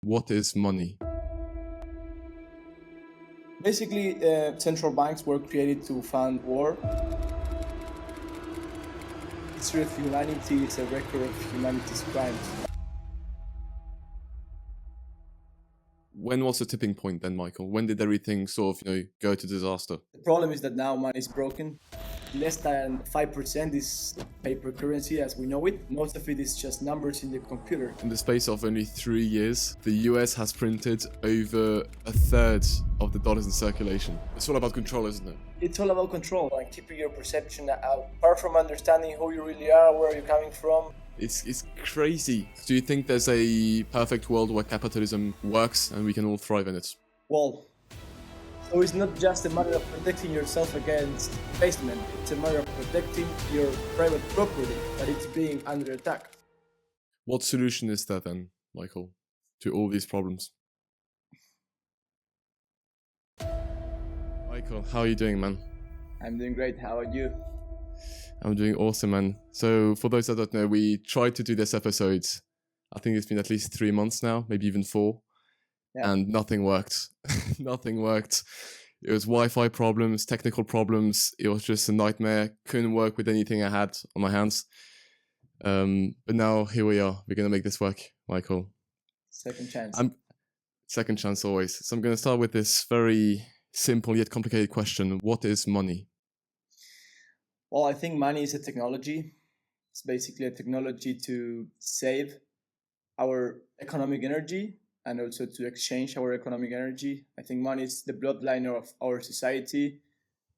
What is money? Basically, central banks were created to fund war. History of humanity is a record of humanity's crimes. When was the tipping point then, Michael? When did everything sort of, go to disaster? The problem is that now money is broken. Less than 5% is paper currency as we know it. Most of it is just numbers in the computer. In the space of only 3 years, the US has printed over a third of the dollars in circulation. It's all about control, isn't it? It's all about control and keeping your perception out. Apart from understanding who you really are, where you're coming from. It's crazy. Do you think there's a perfect world where capitalism works and we can all thrive in it? Well, so it's not just a matter of protecting yourself against basement. It's a matter of protecting your private property that it's being under attack. What solution is there then, Michael, to all these problems? Michael, how are you doing, man? I'm doing great. How are you? I'm doing awesome, man. So for those that don't know, we tried to do this episode. I think it's been at least 3 months now, maybe even 4. Yeah. And nothing worked. Nothing worked. It was Wi-Fi problems, technical problems. It was just a nightmare. Couldn't work with anything I had on my hands. But now here we are. We're going to make this work, Michael. Second chance. Second chance always. So I'm going to start with this very simple yet complicated question. What is money? Well, I think money is a technology. It's basically a technology to save our economic energy and also to exchange our economic energy. I think money is the bloodline of our society.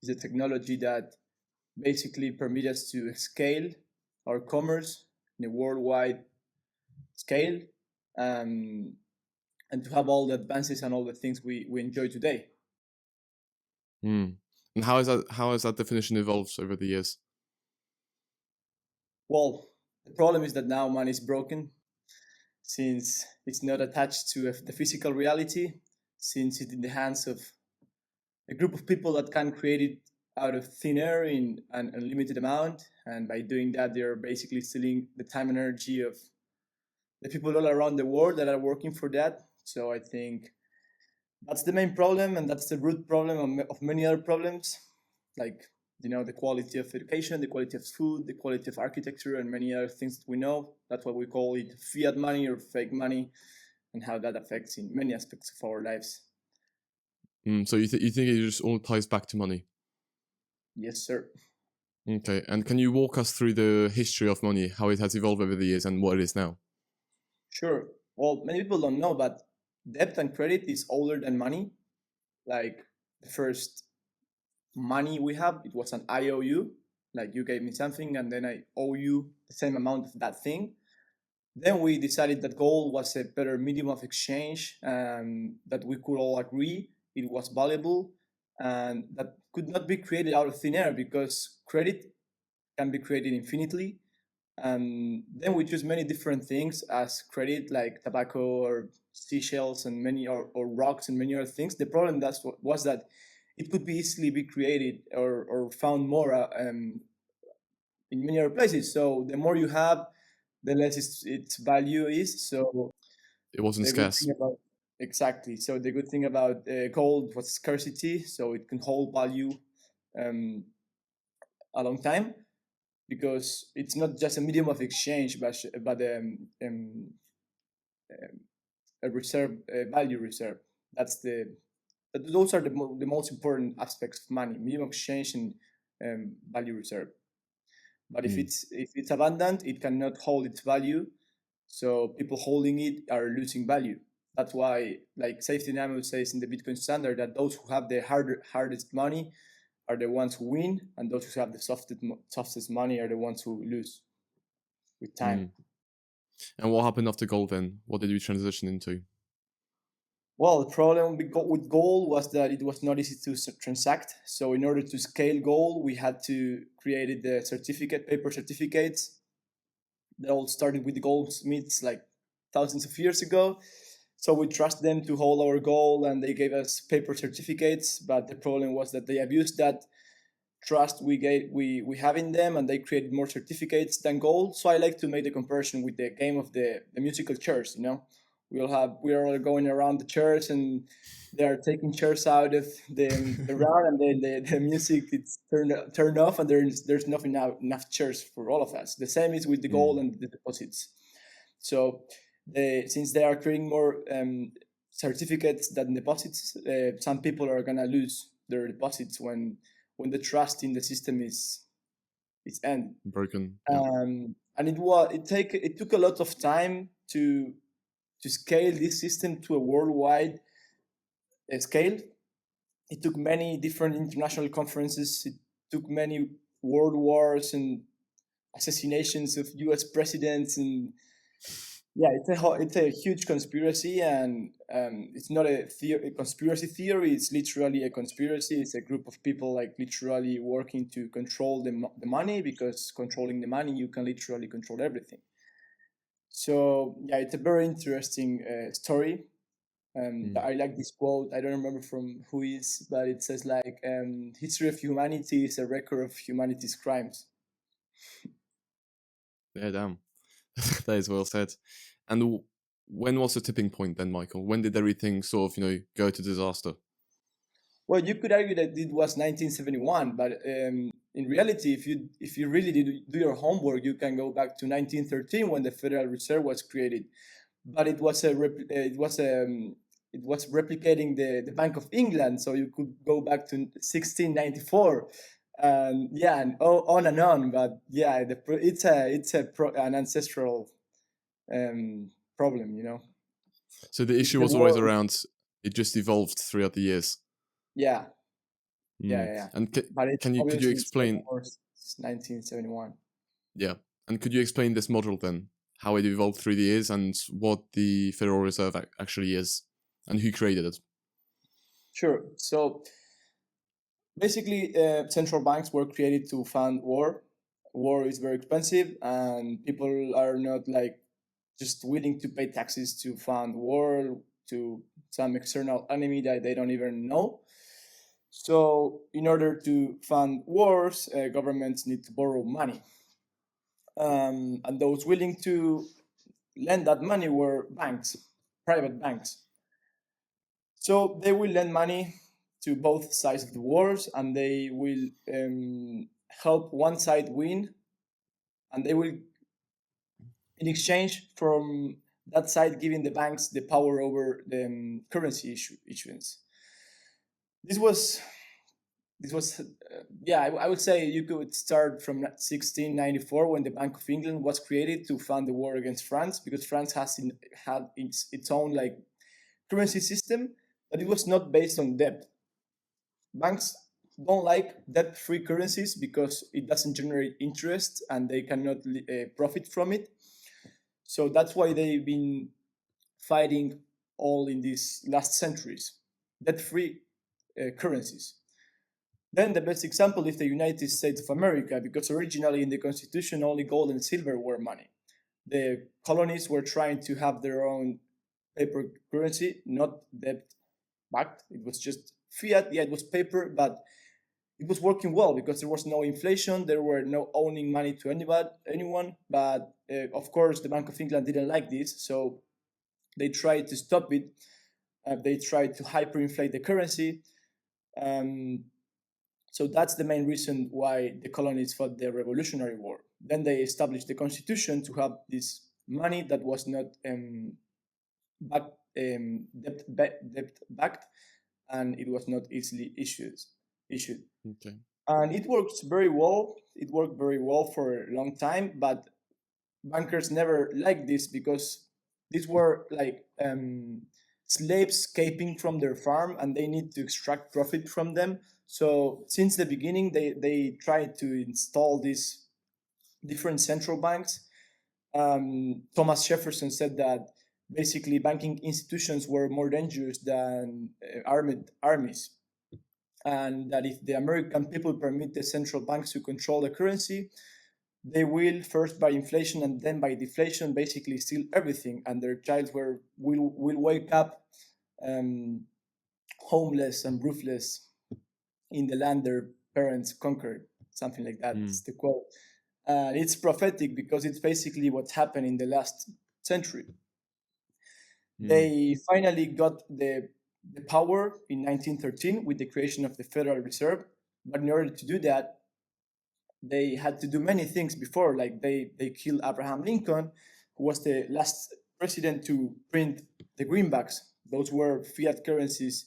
It's a technology that basically permits us to scale our commerce in a worldwide scale and to have all the advances and all the things we enjoy today. And how has that definition evolved over the years? Well, the problem is that now money is broken since it's not attached to the physical reality, since it's in the hands of a group of people that can create it out of thin air in an unlimited amount. And by doing that, they're basically stealing the time and energy of the people all around the world that are working for that. So I think that's the main problem, and that's the root problem of many other problems, like the quality of education, the quality of food, the quality of architecture, and many other things that we know. That's why we call it fiat money or fake money, and how that affects in many aspects of our lives. So you think it just all ties back to money? Yes, sir. Okay, and can you walk us through the history of money, how it has evolved over the years and what it is now? Sure. Well, many people don't know, but debt and credit is older than money. Like the first money we have, it was an IOU, like you gave me something and then I owe you the same amount of that thing. Then we decided that gold was a better medium of exchange and that we could all agree it was valuable and that could not be created out of thin air because credit can be created infinitely. And then we choose many different things as credit, like tobacco or seashells and many or rocks and many other things. The problem was that it could be easily be created or found more in many other places. So the more you have, the less its value is. So It wasn't the good scarce. thing about exactly. So the good thing about gold was scarcity, so it can hold value um, a long time because it's not just a medium of exchange, but a reserve, a value reserve. Those are the most important aspects of money: medium of exchange and value reserve. But if it's abundant, it cannot hold its value. So people holding it are losing value. That's why, like Safety Namo says in the Bitcoin standard, that those who have the hardest money are the ones who win, and those who have the softest money are the ones who lose with time. And what happened after gold then? What did we transition into? Well, the problem with gold was that it was not easy to transact. So in order to scale gold, we had to create the paper certificates. They all started with the goldsmiths like thousands of years ago. So we trust them to hold our gold and they gave us paper certificates. But the problem was that they abused that trust we have in them and they created more certificates than gold. So I like to make the comparison with the game of the musical chairs, We are all going around the church, and they are taking chairs out of the round, and then the music it's turned off, and there's nothing now enough chairs for all of us. The same is with the gold and the deposits. So since they are creating more certificates than deposits, some people are gonna lose their deposits when the trust in the system is end. Broken. And it took a lot of time to scale this system to a worldwide scale. It took many different international conferences. It took many world wars and assassinations of U.S. presidents, and yeah, it's a huge conspiracy, and it's not a conspiracy theory. It's literally a conspiracy. It's a group of people like literally working to control the money, because controlling the money, you can literally control everything. So yeah, it's a very interesting story. I like this quote. I don't remember from who is, but it says like, "History of humanity is a record of humanity's crimes." Yeah, damn. That is well said. And when was the tipping point then, Michael? When did everything sort of, go to disaster? Well, you could argue that it was 1971, but in reality, if you really do your homework, you can go back to 1913 when the Federal Reserve was created. But it was replicating the Bank of England, so you could go back to 1694, and yeah, and on and on. But yeah, it's an ancestral problem. So the issue was always around. It just evolved throughout the years. Yeah. Yeah. And but it's could you explain? 1971. Yeah, and could you explain this model then? How it evolved through the years, and what the Federal Reserve actually is, and who created it? Sure. So basically, central banks were created to fund war. War is very expensive, and people are not like just willing to pay taxes to fund war to some external enemy that they don't even know. So in order to fund wars, governments need to borrow money. And those willing to lend that money were banks, private banks. So they will lend money to both sides of the wars, and they will help one side win, and they will, in exchange from that side, giving the banks the power over the currency issuance. This was I would say you could start from 1694 when the Bank of England was created to fund the war against France, because France had its own like currency system, but it was not based on debt. Banks don't like debt-free currencies because it doesn't generate interest and they cannot profit from it. So that's why they've been fighting all in these last centuries, debt-free currencies. Then the best example is the United States of America, because originally in the Constitution only gold and silver were money. The colonies were trying to have their own paper currency, not debt-backed. It was just fiat. Yeah, it was paper, but it was working well because there was no inflation. There were no owning money to anyone. But of course, the Bank of England didn't like this, so they tried to stop it. They tried to hyperinflate the currency. So that's the main reason why the colonies fought the Revolutionary War. Then they established the constitution to have this money that was not debt backed, and it was not easily issued. Okay. And it works very well. It worked very well for a long time, but bankers never liked this because these were like slaves escaping from their farm, and they need to extract profit from them. So since the beginning, they tried to install these different central banks. Thomas Jefferson said that basically banking institutions were more dangerous than armed armies, and that if the American people permit the central banks to control the currency, they will first by inflation and then by deflation basically steal everything, and their child will wake up homeless and roofless in the land their parents conquered, something like that. It's the quote. It's prophetic because it's basically what's happened in the last century. They finally got the power in 1913 with the creation of the Federal Reserve. But in order to do that, they had to do many things before. Like they killed Abraham Lincoln, who was the last president to print the greenbacks. Those were fiat currencies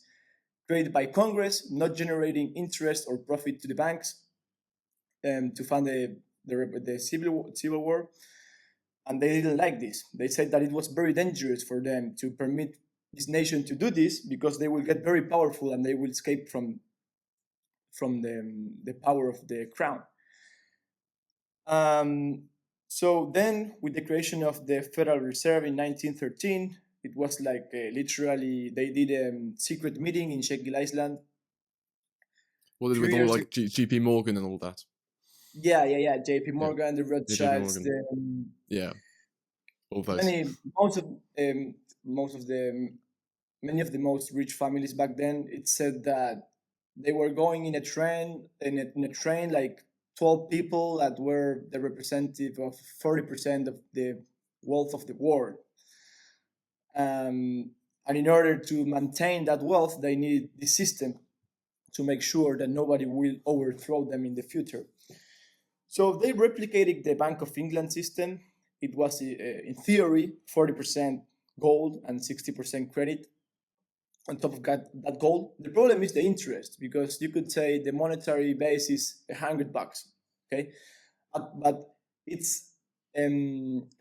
created by Congress, not generating interest or profit to the banks, to fund the civil war. And they didn't like this. They said that it was very dangerous for them to permit this nation to do this because they will get very powerful and they will escape from the power of the crown. So then, with the creation of the Federal Reserve in 1913, it was like literally they did a secret meeting in Sheikh Island. What did Few with all years like J.P. Morgan and all that? Yeah. J.P. Yeah, Morgan, the J.P. Rothschilds, Morgan. Yeah, all those. most of the many of the most rich families back then. It said that they were going in a train like 12 people that were the representative of 40% of the wealth of the world. And in order to maintain that wealth, they need this system to make sure that nobody will overthrow them in the future. So they replicated the Bank of England system. It was, in theory, 40% gold and 60% credit on top of that gold. The problem is the interest, because you could say the monetary base is $100, okay, but it's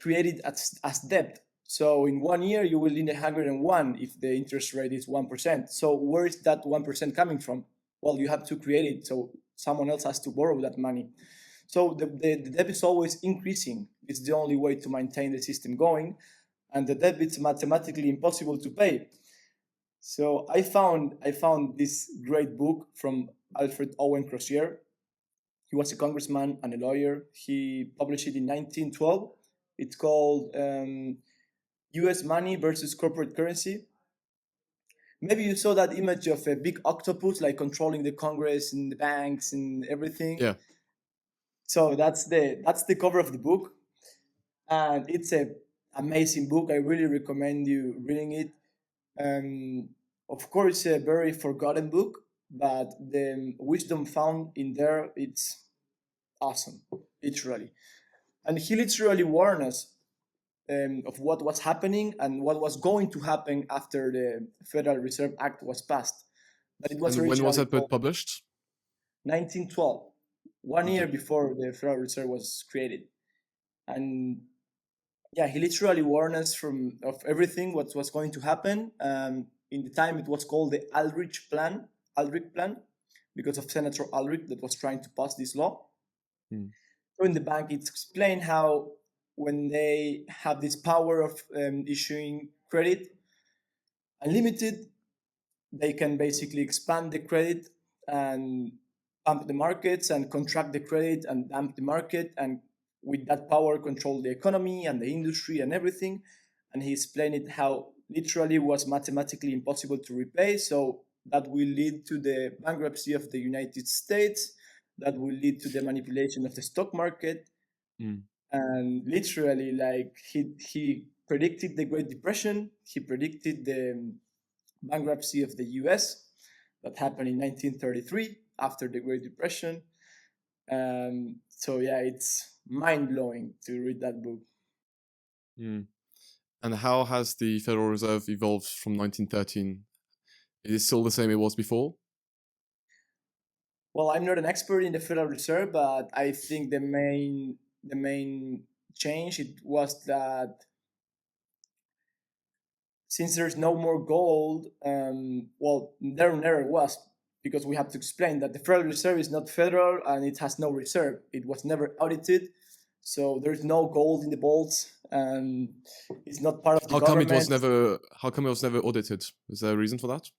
created as debt. So in 1 year you will need 101 if the interest rate is 1%. So where is that 1% coming from? Well, you have to create it, so someone else has to borrow that money. So the debt is always increasing. It's the only way to maintain the system going, and the debt is mathematically impossible to pay. So I found this great book from Alfred Owen Crozier. He was a congressman and a lawyer. He published it in 1912. It's called U.S. Money versus Corporate Currency. Maybe you saw that image of a big octopus, like controlling the Congress and the banks and everything. Yeah. So that's the cover of the book, and it's a amazing book. I really recommend you reading it. Of course, it's a very forgotten book, but the wisdom found in there, it's awesome, literally. And he literally warned us of what was happening and what was going to happen after the Federal Reserve Act was passed. But it was And when was originally that book called published? 1912, 1 year Okay. before the Federal Reserve was created. And yeah, he literally warned us of everything what was going to happen. In the time, it was called the Aldrich Plan, because of Senator Aldrich that was trying to pass this law. So in the bank, it's explained how when they have this power of issuing credit unlimited, they can basically expand the credit and pump the markets and contract the credit and dump the market, and with that power control the economy and the industry and everything. And he explained it how literally was mathematically impossible to repay, so that will lead to the bankruptcy of the United States, that will lead to the manipulation of the stock market. And literally, like, he predicted the Great Depression, he predicted the bankruptcy of the US that happened in 1933 after the Great Depression. So yeah, it's mind-blowing to read that book. And how has the Federal Reserve evolved from 1913? Is it still the same it was before? Well, I'm not an expert in the Federal Reserve, but I think the main change it was that since there's no more gold, well, there never was, because we have to explain that the Federal Reserve is not federal and it has no reserve. It was never audited, so there's no gold in the vaults, and it's not part of the government. How come it was never audited? Is there a reason for that?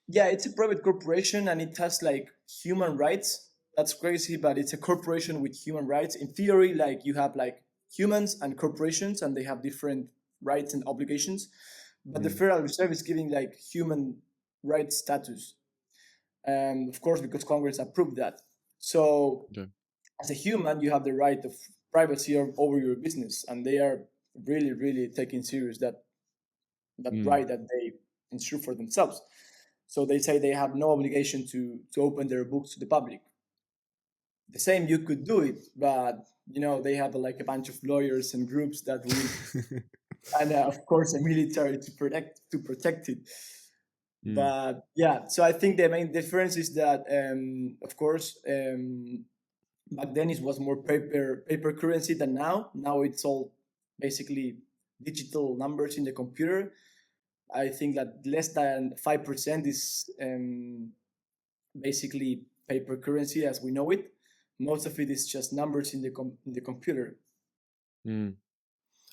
Yeah, it's a private corporation and it has like human rights. That's crazy, but it's a corporation with human rights. In theory, like you have like humans and corporations, and they have different rights and obligations. But the Federal Reserve is giving like human rights status, and of course because Congress approved that. So as a human, you have the right of privacy over your business, and they are really, really taking serious that. that Mm. right that they ensure for themselves. So they say they have no obligation to open their books to the public. The same you could do it, but they have like a bunch of lawyers and groups that will need, and of course a military to protect it. Mm. But yeah, so I think the main difference is that of course back then it was more paper currency than now. Now it's all basically digital numbers in the computer. I think that less than 5% is basically paper currency as we know it. Most of it is just numbers in the computer. Mm.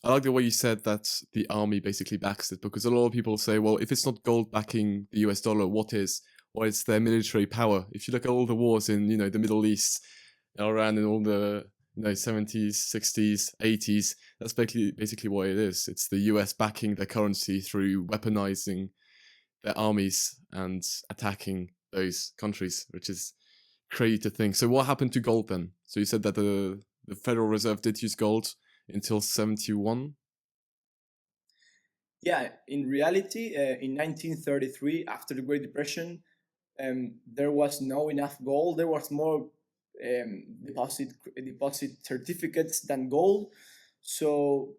I like the way you said that the army basically backs it, because a lot of people say, well, if it's not gold backing the US dollar, what is? Well, it's their military power. If you look at all the wars in, the Middle East, Iran, and all the 70s, 60s, 80s, that's basically what it is. It's the US backing their currency through weaponizing their armies and attacking those countries, which is crazy to think. So what happened to gold then? So you said that the Federal Reserve did use gold until 71. Yeah, in reality, in 1933, after the Great Depression, there was no enough gold. There was more deposit certificates than gold. So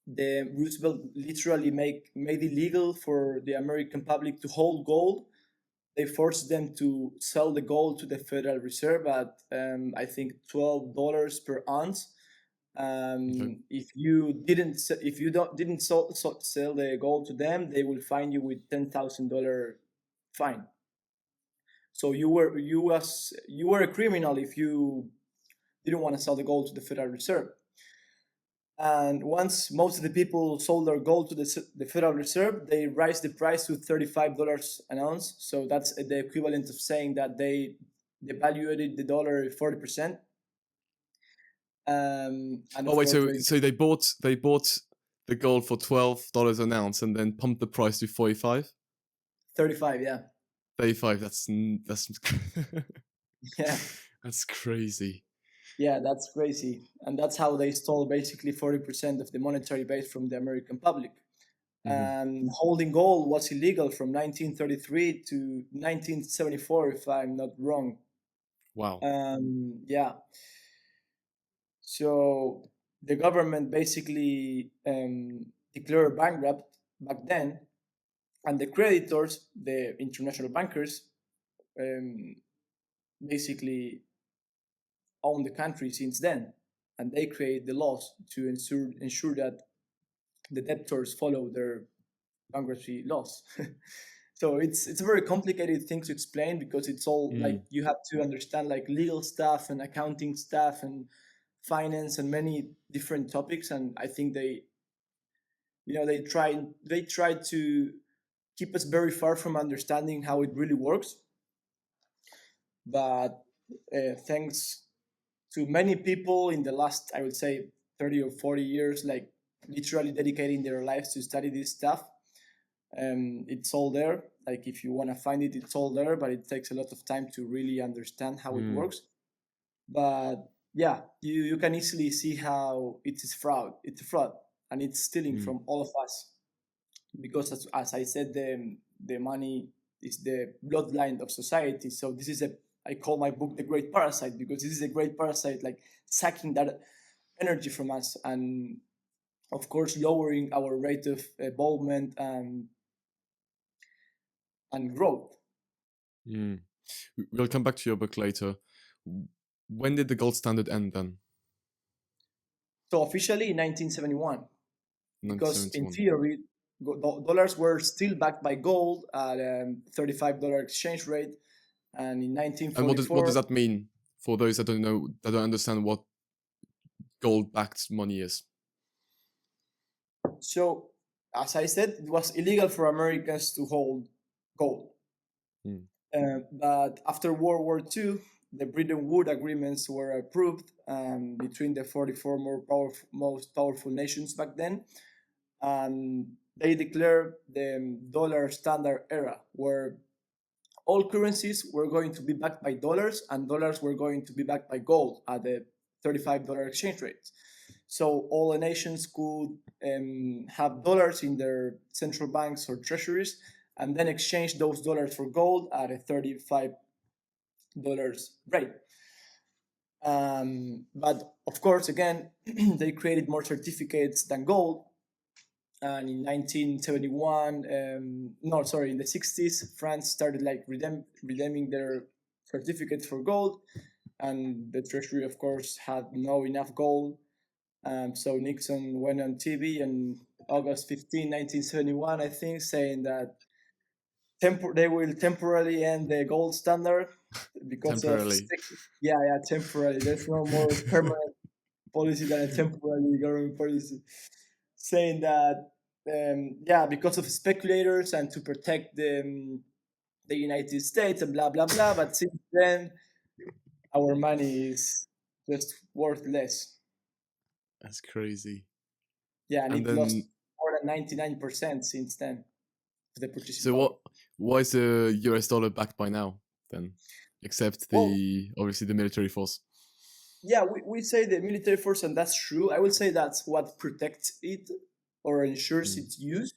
the Roosevelt literally made it legal for the American public to hold gold. They forced them to sell the gold to the Federal Reserve at I think $12 per ounce. Okay. If you don't didn't sell the gold to them, they will fine you with $10,000 fine. So you were a criminal if you didn't want to sell the gold to the Federal Reserve. And once most of the people sold their gold to the Federal Reserve, they raised the price to $35 an ounce. So that's the equivalent of saying that they devaluated the dollar 40%. And Oh of wait, course, so they bought the gold for $12 an ounce and then pumped the price to 45, 35, yeah. 35. That's Yeah. that's crazy. Yeah, that's crazy. And that's how they stole basically 40% of the monetary base from the American public. Hmm. Holding gold was illegal from 1933 to 1974, if I'm not wrong. Wow. Yeah. So the government basically declared bankrupt back then, and the creditors, the international bankers, um, basically own the country since then, and they create the laws to ensure that the debtors follow their bankruptcy laws. So it's a very complicated thing to explain because it's all like Mm. you have to understand like legal stuff and accounting stuff and finance and many different topics. And I think they try to keep us very far from understanding how it really works. But thanks to many people in the last, I would say, 30 or 40 years, like literally dedicating their lives to study this stuff, it's all there. Like if you want to find it, it's all there, but it takes a lot of time to really understand how it Mm. works. But yeah, you can easily see how it is fraud. It's a fraud, and it's stealing Mm. from all of us because, as I said, the money is the bloodline of society. So this is I call my book the Great Parasite because this is a great parasite, like sucking that energy from us and of course lowering our rate of evolvement and growth. Mm. We'll come back to your book later. When did the gold standard end then? So officially in 1971, because in 1971. theory, dollars were still backed by gold at $35 exchange rate, and in And what does 1944. that mean for those that don't know, that don't understand what gold-backed money is? So, as I said, it was illegal for Americans to hold gold. Mm. But after World War II, the Bretton Woods agreements were approved between the 44 most powerful nations back then. They declared the dollar standard era, where all currencies were going to be backed by dollars, and dollars were going to be backed by gold at the $35 exchange rate. so all the nations could have dollars in their central banks or treasuries, and then exchange those dollars for gold at a $35 rate. But of course, again, they created more certificates than gold. And in 1971, no, sorry, in the 60s, France started like redeeming their certificates for gold, and the treasury, of course, had no enough gold. So Nixon went on TV on August 15, 1971, I think, saying that they will temporarily end the gold standard because of Temporarily. temporary. There's no more permanent policy than a temporary government policy, saying that because of speculators and to protect the United States and blah blah blah. But since then, our money is just worth less. That's crazy. Yeah, and And it lost then, more than 99% since then of the purchasing so power. why is the US dollar backed by now then? Except Well, obviously the military force. yeah, we say the military force, and that's true. I would say that's what protects it or ensures Mm. its use,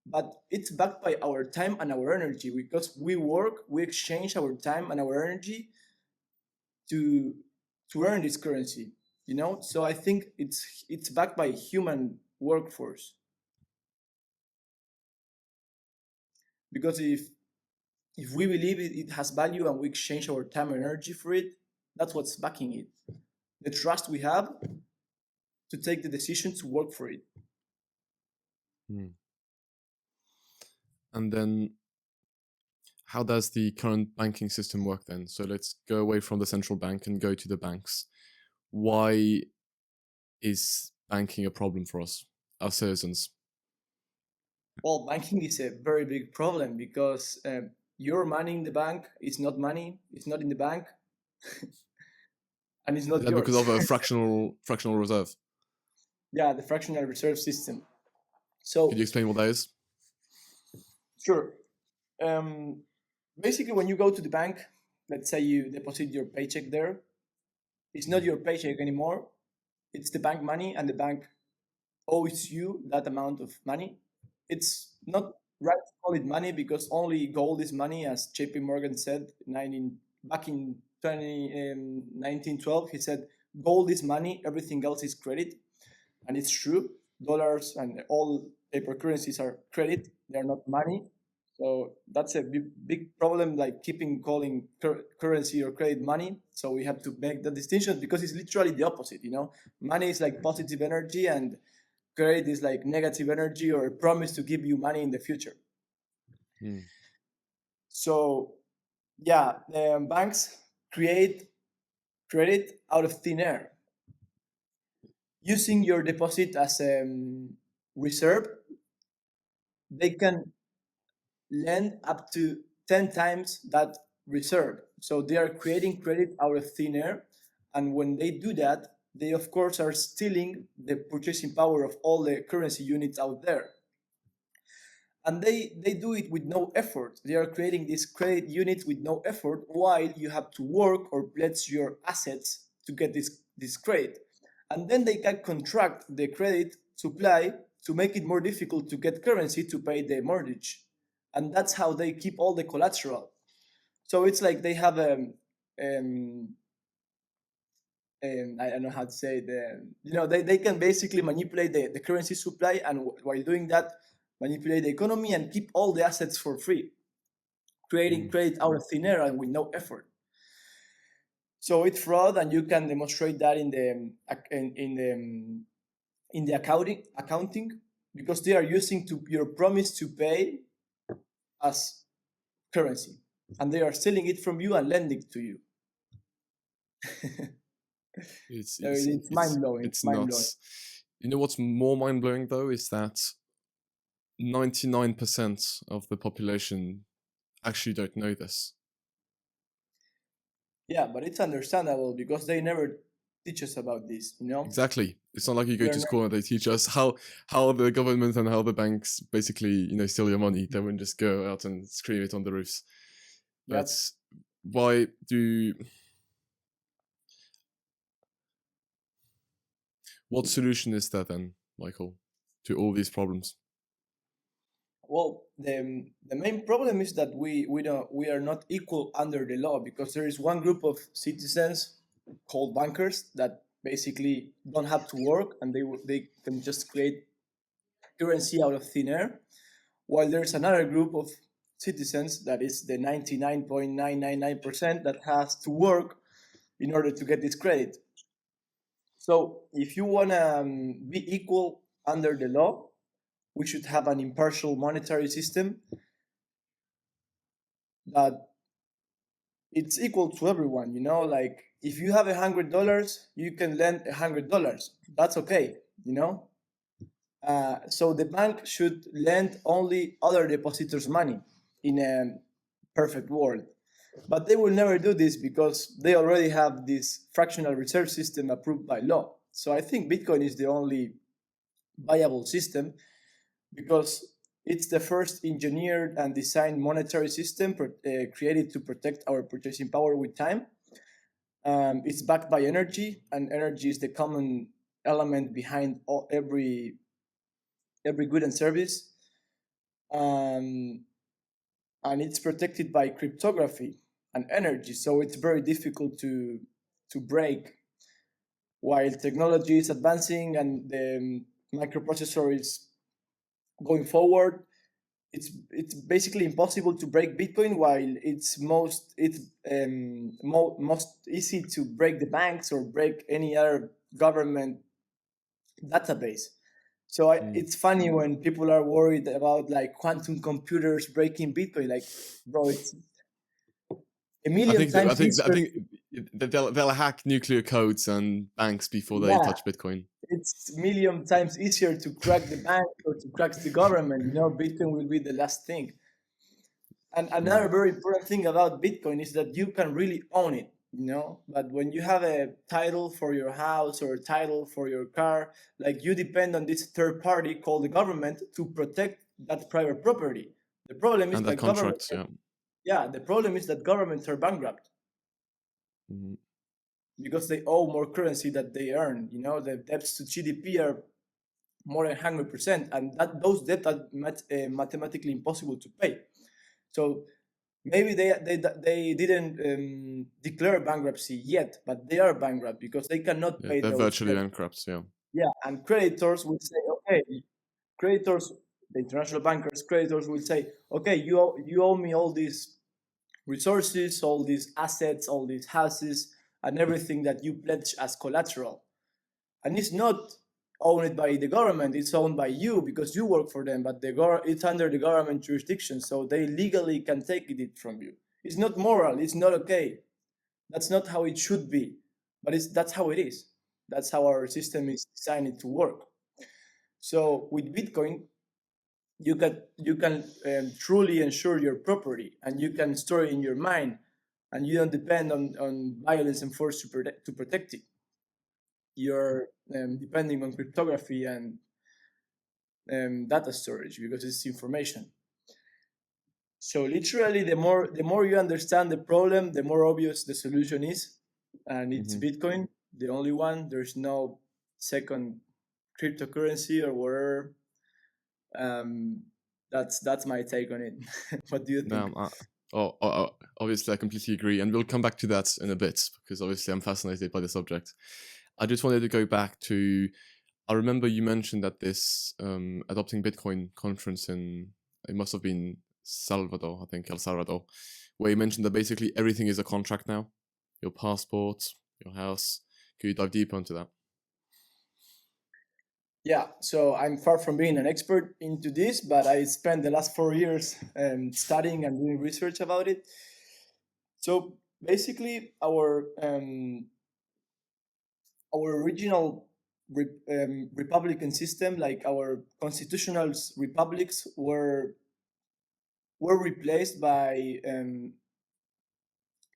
but it's backed by our time and our energy because we work, we exchange our time and our energy to earn this currency. So I think it's backed by human workforce, because if we believe it has value and we exchange our time and energy for it, that's what's backing it. The trust we have to take the decision to work for it. Mm. And then, how does the current banking system work then? So let's go away from the central bank and go to the banks. Why is banking a problem for us, our citizens? Well, banking is a very big problem because your money in the bank is not money, it's not in the bank, and it's Is not that because yours. of a fractional reserve? Yeah, the fractional reserve system. Could you So, explain what that is? sure. Um, Basically, when you go to the bank, let's say you deposit your paycheck there, it's not your paycheck anymore. It's the bank money, and the bank owes you that amount of money. It's not right to call it money because only gold is money, as JP Morgan said back in 1912. He said, gold is money, everything else is credit. And it's true. Dollars and all paper currencies are credit, they're not money. So that's a big problem, like keeping calling currency or credit money. So we have to make the distinction because it's literally the opposite. Money is like positive energy, and credit is like negative energy or a promise to give you money in the future. Mm. So yeah, banks create credit out of thin air using your deposit as a reserve. They can lend up to 10 times that reserve. So they are creating credit out of thin air. And when they do that, they of course are stealing the purchasing power of all the currency units out there. And they do it with no effort. They are creating these credit units with no effort, while you have to work or pledge your assets to get this credit. And then they can contract the credit supply to make it more difficult to get currency to pay the mortgage. And that's how they keep all the collateral. So it's like they have um, I don't know how to say they can basically manipulate the currency supply, and while doing that, manipulate the economy and keep all the assets for free, creating Mm. credit out of thin air and with no effort. So it's fraud, and you can demonstrate that in the accounting, because they are using your promise to pay as currency, and they are stealing it from you and lending it to you. It's So it's it's it's mind blowing. It's it's mind blowing. nuts. You know what's more mind blowing though is that 99% of the population actually don't know this. Yeah, but it's understandable because they never teach us about this. Exactly. It's not like you go We are to school and they teach us how the government and how the banks basically, steal your money. They wouldn't just go out and scream it on the roofs. But Yep. why do What solution is there then, Michael, to all these problems? Well, the main problem is that we are not equal under the law, because there is one group of citizens called bankers that basically don't have to work, and they can just create currency out of thin air, while there's another group of citizens that is the 99.999% that has to work in order to get this credit. So if you want to be equal under the law, we should have an impartial monetary system that it's equal to everyone. Like if you have $100, you can lend $100. That's okay. So the bank should lend only other depositors money in a perfect world. But they will never do this because they already have this fractional reserve system approved by law. So I think Bitcoin is the only viable system, because it's the first engineered and designed monetary system created to protect our purchasing power with time. It's backed by energy, and energy is the common element behind every good and service. And it's protected by cryptography and energy, so it's very difficult to break. While technology is advancing and the microprocessor is going forward, it's basically impossible to break Bitcoin, while it's most easy to break the banks or break any other government database. So it's funny when people are worried about like quantum computers breaking Bitcoin. Like, bro, it's a million times easier. I think they'll hack nuclear codes and banks before they Yeah, touch Bitcoin. it's a million times easier to crack the bank or to crack the government. Bitcoin will be the last thing. And another very important thing about Bitcoin is that you can really own it. But when you have a title for your house or a title for your car, like, you depend on this third party called the government to protect that private property. The problem is And that that government, contracts, yeah. yeah, the problem is that governments are bankrupt because they owe more currency that they earn. The debts to GDP are more than 100%, and those debts are mathematically impossible to pay. So maybe they didn't declare bankruptcy yet, but they are bankrupt because they cannot pay they're those virtually debts. bankrupt, yeah. Yeah, and creditors will say, okay, creditors, the international bankers, creditors will say, okay, you owe me all these resources, all these assets, all these houses, and everything that you pledge as collateral. And it's not owned by the government, it's owned by you because you work for them, but it's under the government jurisdiction, so they legally can take it from you. It's not moral, it's not okay. That's not how it should be, but that's how it is. That's how our system is designed to work. So with Bitcoin, you can truly ensure your property, and you can store it in your mind, and you don't depend on violence and force to protect it. You're depending on cryptography and data storage because it's information. So literally, the more you understand the problem, the more obvious the solution is, and it's Bitcoin, the only one. There's no second cryptocurrency or whatever. That's my take on it. What do you think? Obviously, I completely agree, and we'll come back to that in a bit because obviously I'm fascinated by the subject. I just wanted to go back to. I remember you mentioned that this adopting Bitcoin conference it must have been Salvador, I think El Salvador, where you mentioned that basically everything is a contract now. Your passport, your house. Could you dive deeper into that? Yeah, so I'm far from being an expert into this, but I spent the last 4 years studying and doing research about it. So basically, our original republican system, like our constitutional republics, were replaced by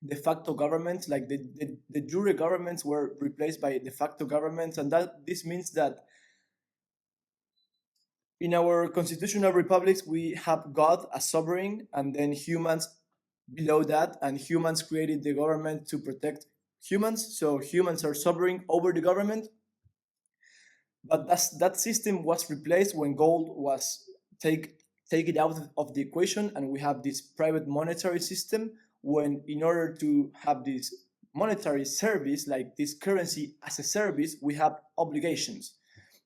de facto governments. Like the jure governments were replaced by de facto governments, and this means that in our constitutional republics we have God as sovereign, and then humans below that, and humans created the government to protect humans. So humans are sovereign over the government. But that system was replaced when gold was take it out of the equation, and we have this private monetary system. When in order to have this monetary service, like this currency as a service, we have obligations,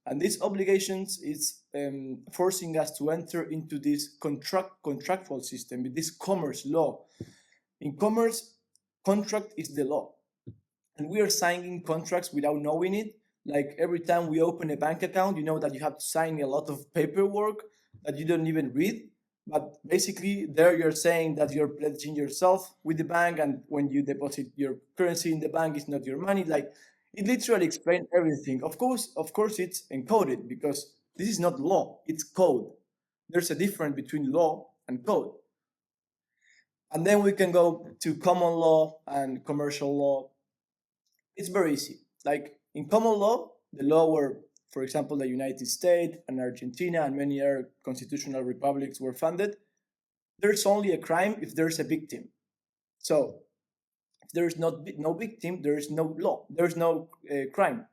and these obligations is forcing us to enter into this contractual system, with this commerce law. In commerce, contract is the law, and we are signing contracts without knowing it. Like every time we open a bank account, you know that you have to sign a lot of paperwork that you don't even read. But basically, there you're saying that you're pledging yourself with the bank, and when you deposit your currency in the bank, it's not your money. Like it literally explains everything. Of course, it's encoded because this is not law; it's code. There's a difference between law and code. And then we can go to common law and commercial law. It's very easy. Like in common law, the law where, for example, the United States and Argentina and many other constitutional republics were funded, there's only a crime if there's a victim. So if there is no victim, there is no law, there's no crime.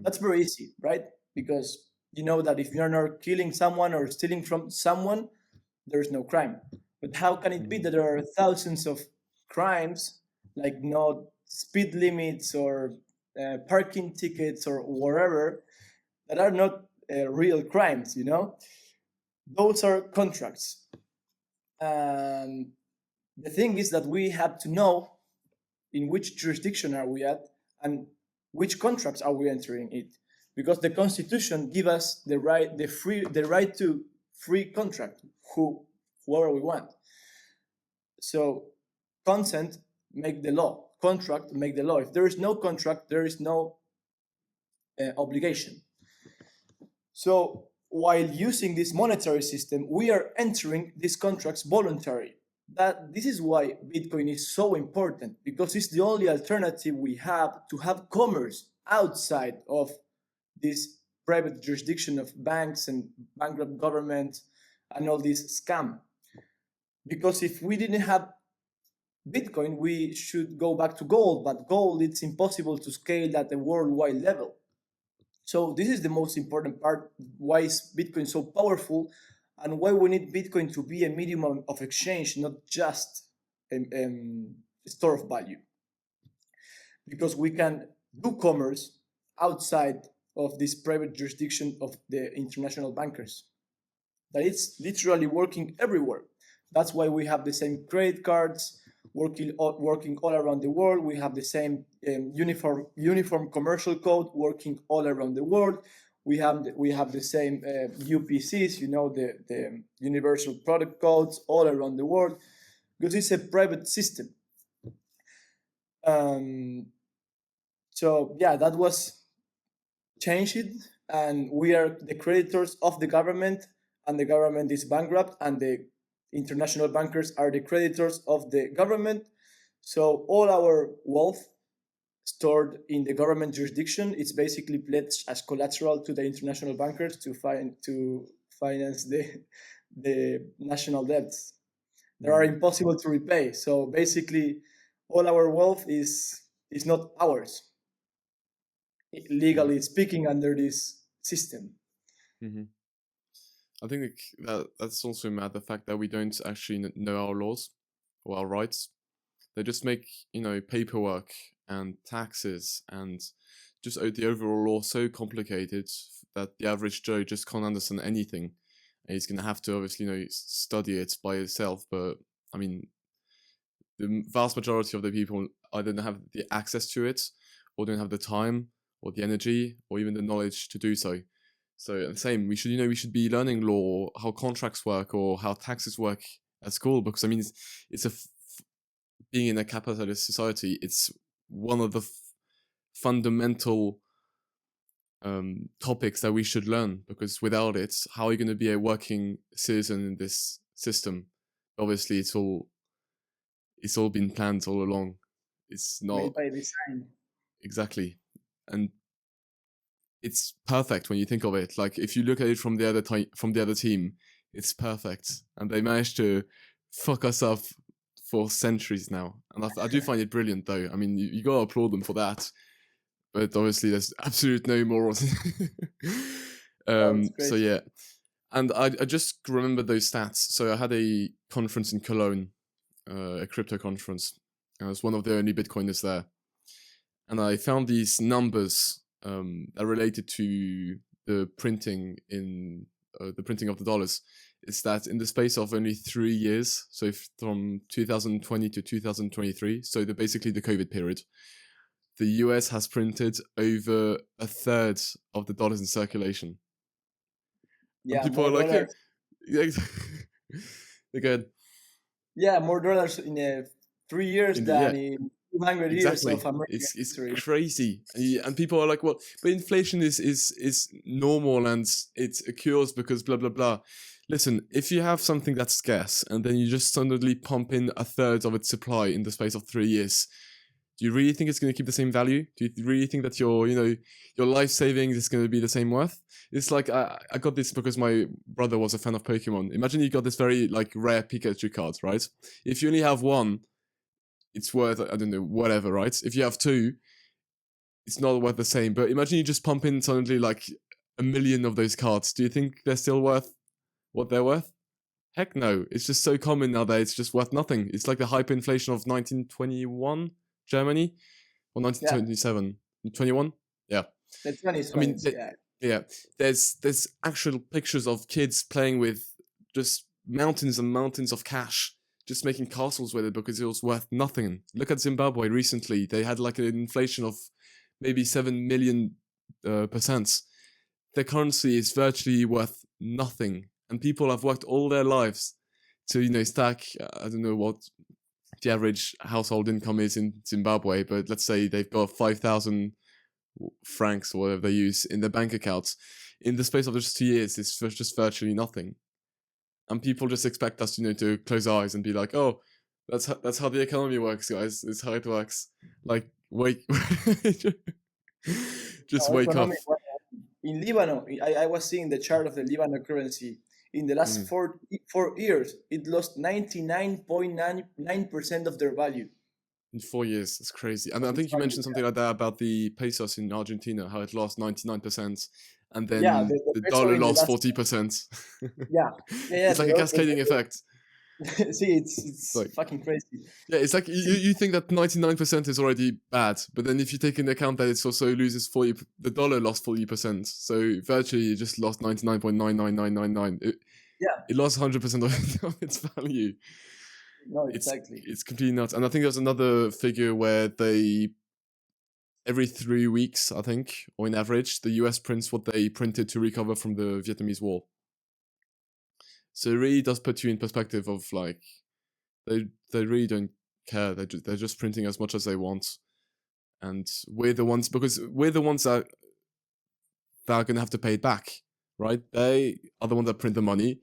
That's very easy, right? Because you know that if you're not killing someone or stealing from someone, there's no crime. But how can it be that there are thousands of crimes, like no speed limits or parking tickets or whatever, that are not real crimes? You know, those are contracts. And the thing is that we have to know in which jurisdiction are we at and which contracts are we entering it, because the constitution give us the right to free contract whoever we want. So consent make the law, contract make the law. If there is no contract, there is no obligation. So while using this monetary system, we are entering these contracts voluntary. That this is why Bitcoin is so important, because it's the only alternative we have to have commerce outside of this private jurisdiction of banks and bankrupt government and all this scam. Because if we didn't have Bitcoin, we should go back to gold, but gold, it's impossible to scale at a worldwide level. So this is the most important part. Why is Bitcoin so powerful, and why we need Bitcoin to be a medium of exchange, not just a store of value? Because we can do commerce outside of this private jurisdiction of the international bankers. That it's literally working everywhere. That's why we have the same credit cards working all around the world. We have the same uniform commercial code working all around the world. We have the same UPCs, you know, the universal product codes all around the world, because it's a private system. So yeah, that was changed, and we are the creditors of the government, and the government is bankrupt, and the international bankers are the creditors of the government. So all our wealth stored in the government jurisdiction, it's basically pledged as collateral to the international bankers to finance the national debts that are impossible to repay. So basically, all our wealth is not ours, legally speaking, under this system. Mm-hmm. I think that's also mad, the fact that we don't actually know our laws or our rights. They just make, paperwork and taxes and just the overall law so complicated that the average Joe just can't understand anything. And he's going to have to obviously, study it by himself. But I mean, the vast majority of the people either don't have the access to it, or don't have the time or the energy or even the knowledge to do so. So the same, we should be learning law, how contracts work or how taxes work at school, because I mean, being in a capitalist society, it's one of the fundamental topics that we should learn, because without it, how are you going to be a working citizen in this system? Obviously, it's all been planned all along. It's not Made by design. Exactly, and it's perfect when you think of it. Like if you look at it from the other team, it's perfect, and they managed to fuck us up for centuries now. And I do find it brilliant, though. I mean, you gotta applaud them for that. but obviously there's absolute no morals. Oh, it's So crazy. yeah, and I just remember those stats. So I had a conference in Cologne, a crypto conference. I was one of the only Bitcoiners there, and I found these numbers that related to the printing in the printing of the dollars. Is that in the space of only 3 years, so from 2020 to 2023, so basically the COVID period, the US has printed over a third of the dollars in circulation. And Yeah, people are more like, yeah, dollars. yeah, they're good. Yeah, more dollars in 3 years In the, yeah, than in 200 years of exactly. American It's history. crazy, and people are like, well, but inflation is normal and it occurs because blah blah blah. Listen, if you have something that's scarce and then you just suddenly pump in a third of its supply in the space of 3 years, do you really think it's going to keep the same value? Do you really think that your life savings is going to be the same worth? It's like I got this because my brother was a fan of Pokemon. Imagine you got this very like rare Pikachu card, right? If you only have one, it's worth, I don't know, whatever, right? If you have two, it's not worth the same. But imagine you just pump in suddenly like a million of those cards. Do you think they're still worth what they're worth? Heck no. It's just so common now that it's just worth nothing. It's like the hyperinflation of 1921 Germany or Yeah, 1927. 21? Yeah. the 20s I mean, coins. Yeah, yeah. There's actual pictures of kids playing with just mountains and mountains of cash, just making castles with it because it was worth nothing. Look at Zimbabwe recently; they had like an inflation of maybe 7 million percent. Their currency is virtually worth nothing, and people have worked all their lives to stack. I don't know what the average household income is in Zimbabwe, but let's say they've got 5,000 francs or whatever they use in their bank accounts. In the space of just 2 years, it's just virtually nothing. And people just expect us, to close our eyes and be like, "Oh, that's how the economy works, guys. It's how it works." Like, wake, just no, wake up. economic. In Lebanon, I was seeing the chart of the Lebanon currency. In the last Mm. 4 years, it lost 99.99% of their value. In 4 years, that's crazy. And Of I its think you value. mentioned something like that about the pesos in Argentina, how it lost 99%, and Yeah, then the the peso dollar in the lost last. 40%. Yeah, yeah, It's like a cascading effect. see, It's it's like, fucking crazy. yeah, it's like you think that 99% is already bad, but then if you take into account that it's also loses 40, the dollar lost 40%, so virtually you just lost 99.99999. Yeah, It lost 100% of its value. no, It's exactly. it's completely nuts. And I think there's another figure where they every 3 weeks, I think, or in average, the US prints what they printed to recover from the Vietnamese War. So it really does put you in perspective of like they really don't care. They're just printing as much as they want, and we're the ones because we're the ones that are gonna have to pay it back, right? They are the ones that print the money,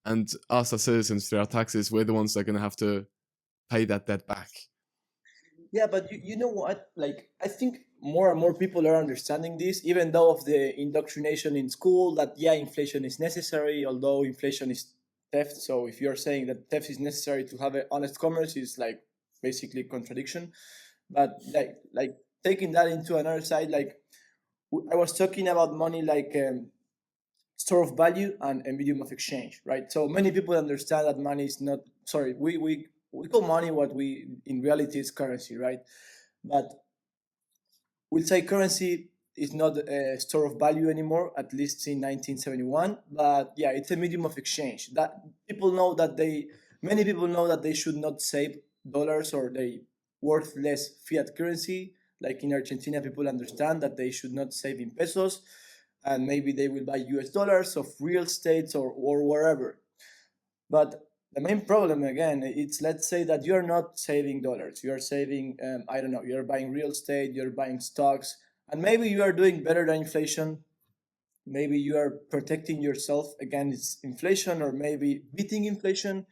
and us as citizens through our taxes, we're the ones that are gonna have to pay that debt back. Yeah, but you know what? Like, I think more and more people are understanding this, even though of the indoctrination in school that yeah, inflation is necessary, although inflation is theft. So if you're saying that theft is necessary to have an honest commerce, is like basically contradiction. But like taking that into another side, like I was talking about money like store of value and a medium of exchange, right? So many people understand that money is not sorry, we call money what we in reality is currency, right? But we'll say currency is not a store of value anymore, at least in 1971. But yeah, it's a medium of exchange. That people know that many people know that they should not save dollars or they worthless fiat currency. Like in Argentina, people understand that they should not save in pesos, and maybe they will buy US dollars of real estates or wherever. But the main problem again, it's let's say that you're not saving dollars. You're saving, I don't know, you're buying real estate, you're buying stocks, and maybe you are doing better than inflation. Maybe you are protecting yourself against inflation or maybe beating inflation.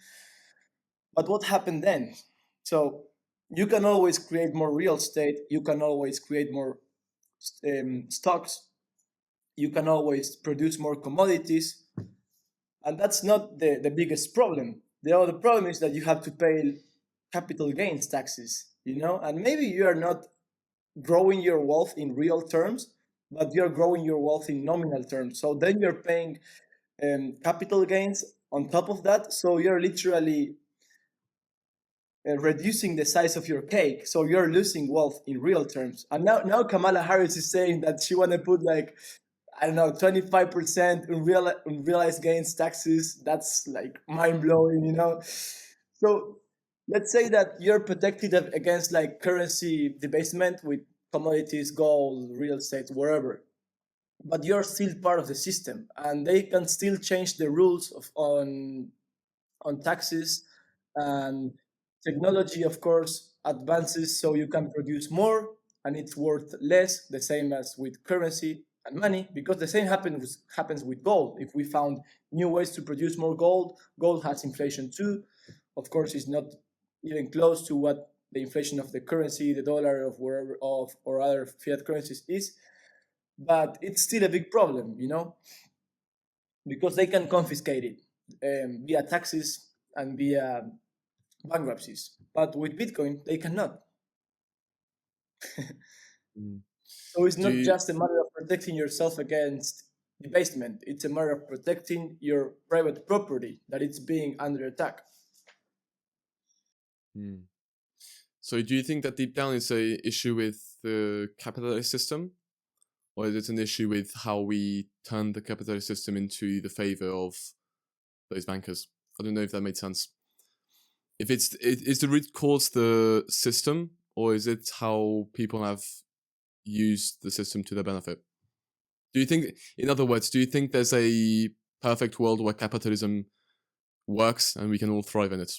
But what happened then? So you can always create more real estate. You can always create more stocks. You can always produce more commodities. And that's not the biggest problem. The other problem is that you have to pay capital gains taxes, and maybe you are not growing your wealth in real terms, but you're growing your wealth in nominal terms. So then you're paying capital gains on top of that. So you're literally reducing the size of your cake. So you're losing wealth in real terms. And now Kamala Harris is saying that she want to put like, I don't know, 25% unrealized gains taxes. That's like mind blowing, you know? So let's say that you're protected against like currency debasement with commodities, gold, real estate, wherever. But you're still part of the system, and they can still change the rules on taxes, and technology of course advances so you can produce more and it's worth less, the same as with currency and money, because the same happens with gold. If we found new ways to produce more gold, gold has inflation too. Of course it's not even close to what the inflation of the currency, the dollar of wherever of or other fiat currencies is, but it's still a big problem, you know, because they can confiscate it via taxes and via bankruptcies. But with Bitcoin, they cannot. Mm. So it's Do not you, just a matter of protecting yourself against debasement. It's a matter of protecting your private property that it's being under attack. mm. So do you think that deep down is a issue with the capitalist system, or is it an issue with how we turn the capitalist system into the favor of those bankers? I don't know if that made sense. If is the root cause the system, or is it how people have used the system to their benefit? Do you think, in other words, do you think there's a perfect world where capitalism works and we can all thrive in it?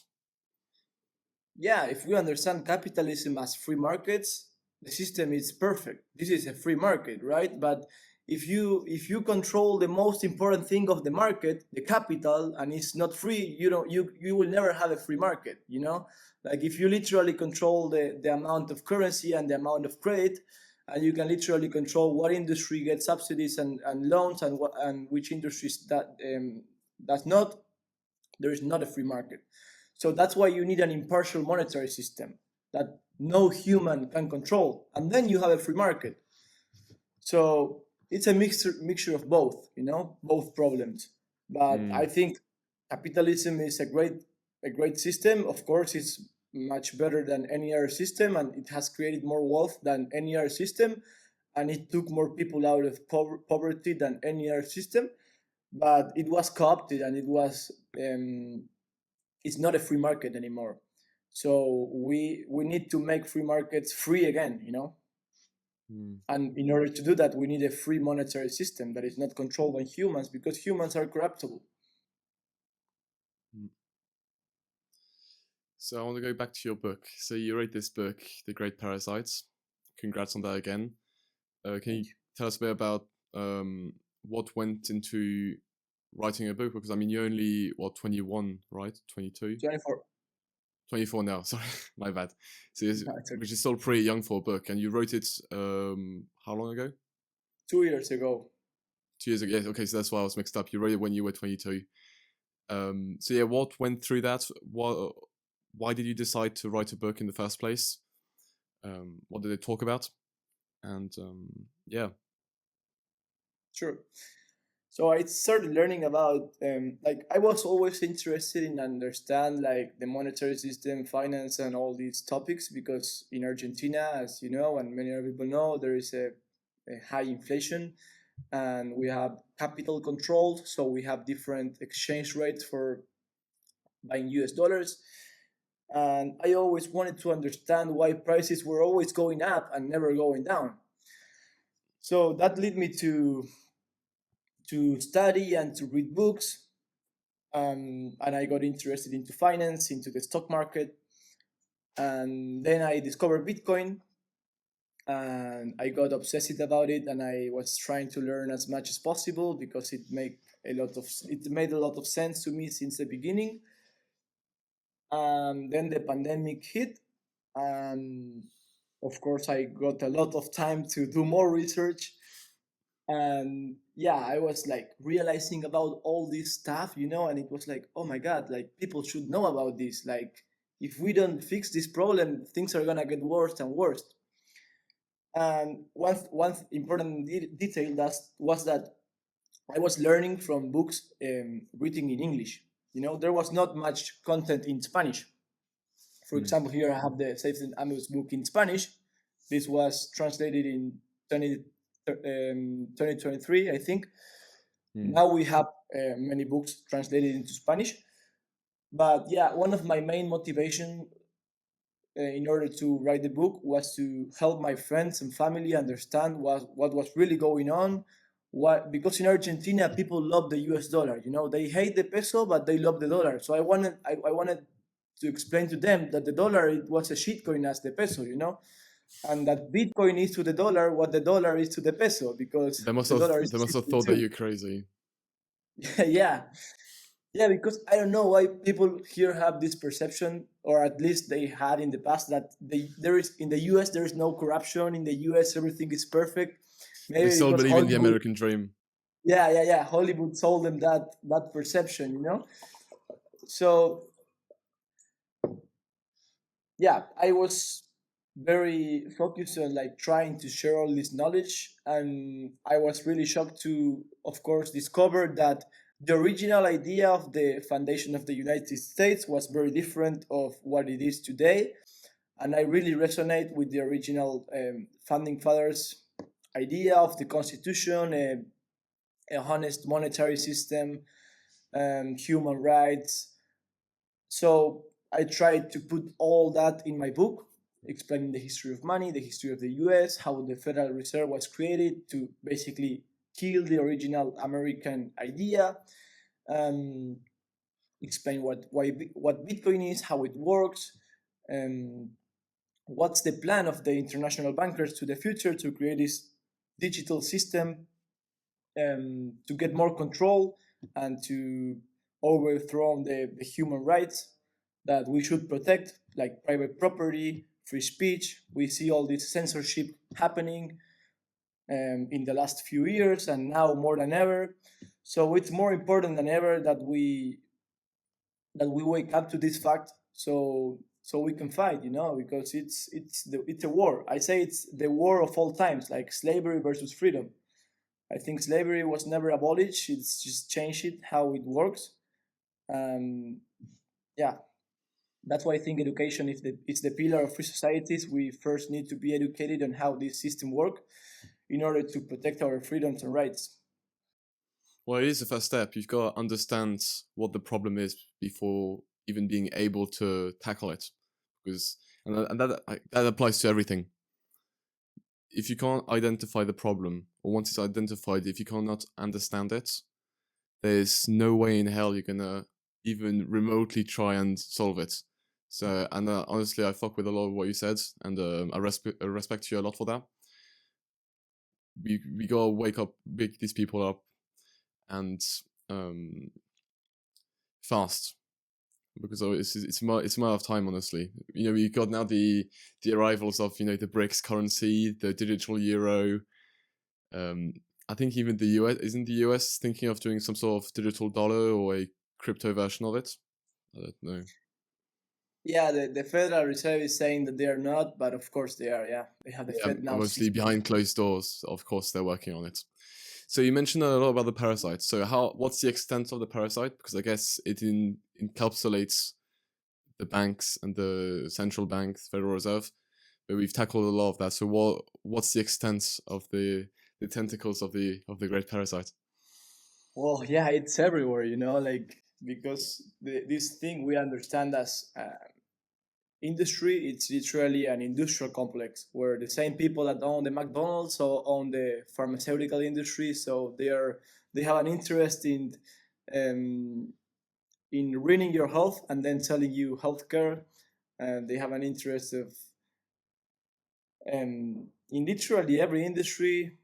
Yeah, if we understand capitalism as free markets, the system is perfect. This is a free market, right? But if you control the most important thing of the market, the capital, and it's not free, you will never have a free market, you know? Like if you literally control the amount of currency and the amount of credit, and you can literally control what industry gets subsidies and loans, and which industries that does not, there is not a free market. So that's why you need an impartial monetary system that no human can control, and then you have a free market. So it's a mixture of both, you know, both problems. But I Mm, think capitalism is a great system. Of course, it's much better than any other system, and it has created more wealth than any other system, and it took more people out of poverty than any other system. But it was co-opted, and it's not a free market anymore. So we need to make free markets free again, you know. mm, And in order to do that, we need a free monetary system that is not controlled by humans, because humans are corruptible. mm. So I want to go back to your book. So you wrote this book, The Great Parasites. Congrats on that again. Can you Thank you. tell us a bit about what went into writing a book? Because I mean, you're only, what, 21, right? 22? 24. 24 now, sorry, my bad. So No, it's okay. which is still pretty young for a book. And you wrote it how long ago? 2 years ago. 2 years ago. Yeah, okay, so that's why I was mixed up. You wrote it when you were 22. So yeah, what went through that? Why did you decide to write a book in the first place? What did it talk about? And yeah. Sure. So I started learning about like I was always interested in understand like the monetary system, finance, and all these topics, because in Argentina, as you know, and many other people know, there is a high inflation, and we have capital controls, so we have different exchange rates for buying US dollars. And I always wanted to understand why prices were always going up and never going down. So that led me to study and to read books. And I got interested into finance, into the stock market, and then I discovered Bitcoin, and I got obsessed about it, and I was trying to learn as much as possible because it made a lot of sense to me since the beginning. Then the pandemic hit, and of course I got a lot of time to do more research. And yeah, I was like realizing about all this stuff, you know, and it was like, oh my god, like people should know about this. Like if we don't fix this problem, things are gonna get worse and worse. And one important detail that was that I was learning from books written in English. You know, there was not much content in Spanish. For Mm, example, here I have the Safe and Amos book in Spanish. This was translated in 2023, I think. mm. Now we have many books translated into Spanish. But yeah, one of my main motivation in order to write the book was to help my friends and family understand what was really going on. What, because in Argentina people love the US dollar, you know, they hate the peso but they love the dollar. So I wanted to explain to them that the dollar, it was a shitcoin as the peso, you know, and that Bitcoin is to the dollar what the dollar is to the peso, because the dollar is They must have simply thought that too. you're crazy. Yeah. Yeah, because I don't know why people here have this perception, or at least they had in the past, that there is in the US there is no corruption. In the US everything is perfect. They Maybe still because believe in the Hollywood, American dream. yeah, Hollywood sold them that perception, you know. So yeah, I was very focused on like trying to share all this knowledge, and I was really shocked to, of course, discover that the original idea of the foundation of the United States was very different of what it is today. And I really resonate with the original founding fathers idea of the constitution, a honest monetary system, human rights. So I tried to put all that in my book, explaining the history of money, the history of the US, how the Federal Reserve was created to basically kill the original American idea, um, explain what Bitcoin is, how it works, um, what's the plan of the international bankers to the future to create this digital system, to get more control and to overthrow the human rights that we should protect, like private property, free speech. We see all this censorship happening in the last few years, and now more than ever. So it's more important than ever that we wake up to this fact, so we can fight, you know, because it's a war. I say it's the war of all times, like slavery versus freedom. I think slavery was never abolished, it's just changed it how it works. um yeah, that's why I think education is the pillar of free societies. We first need to be educated on how this system work in order to protect our freedoms and rights. Well, it is the first step. You've got to understand what the problem is before even being able to tackle it, because that applies to everything. If you can't identify the problem, or once it's identified, if you cannot understand it, there's no way in hell you're gonna even remotely try and solve it. So, and honestly, I fuck with a lot of what you said, and I respect you a lot for that. We gotta wake these people up, and um, fast, because it's a matter of time. Honestly, you know, we got now the arrivals of, you know, the BRICS currency, the digital euro. Um, I think even the US, isn't the US thinking of doing some sort of digital dollar or a crypto version of it? I don't know. Yeah, the Federal Reserve is saying that they are not, but of course they are. Yeah, they have the Yeah, Fed now obviously system. behind closed doors. Of course, they're working on it. So you mentioned a lot about the parasite. So what's the extent of the parasite? Because I guess it encapsulates the banks and the central bank, Federal Reserve. But we've tackled a lot of that. So what's the extent of the tentacles of the Great Parasite? Well, yeah, it's everywhere, you know, like because this thing we understand as industry, it's literally an industrial complex where the same people that own the McDonald's or own the pharmaceutical industry, so they have an interest um, in ruining your health and then selling you healthcare, and they have an interest of in literally every industry,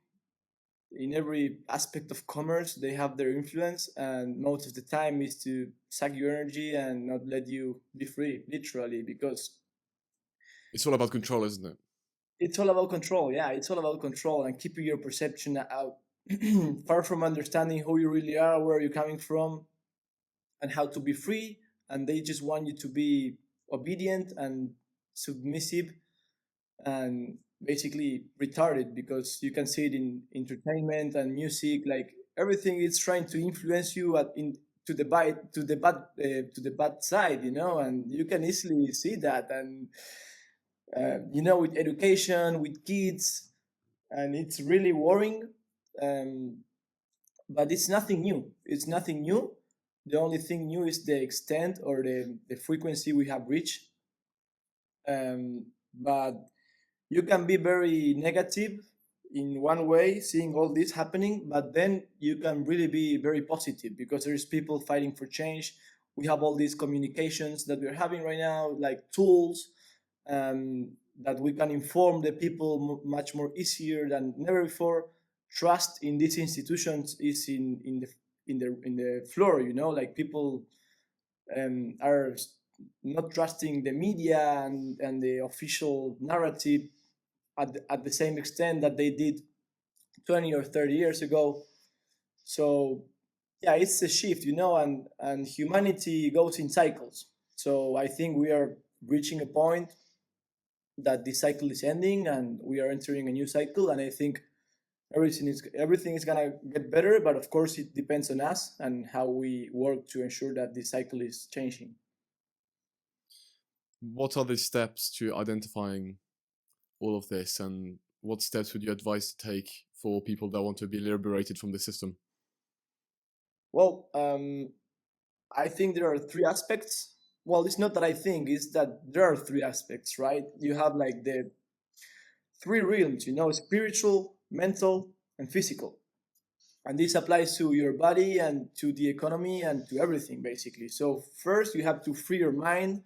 in every aspect of commerce. They have their influence, and most of the time is to suck your energy and not let you be free, literally, because It's all about control, isn't it? it's all about control. Yeah, it's all about control and keeping your perception out, far from understanding who you really are, where you're coming from, and how to be free. And they just want you to be obedient and submissive, and basically retarded, because you can see it in entertainment and music. Like everything is trying to influence you to the bad side, and you can easily see that. And with education, with kids, and it's really worrying. Um, but it's nothing new. It's nothing new. The only thing new is the extent or the frequency we have reached. But you can be very negative in one way, seeing all this happening, but then you can really be very positive because there is people fighting for change. We have all these communications that we're having right now, like tools, that we can inform the people much more easier than never before. Trust in these institutions is in the floor. Like people are not trusting the media and the official narrative at the same extent that they did 20 or 30 years ago. So yeah, it's a shift, and humanity goes in cycles. So I think we are reaching a point that this cycle is ending and we are entering a new cycle. And I think everything is gonna get better, but of course it depends on us and how we work to ensure that this cycle is changing. What are the steps to identifying all of this, and what steps would you advise to take for people that want to be liberated from the system? Well, I think there are three aspects. Well, it's not that I think, it's that there are three aspects, right? You have like the three realms, spiritual, mental, and physical. And this applies to your body and to the economy and to everything, basically. So, first, you have to free your mind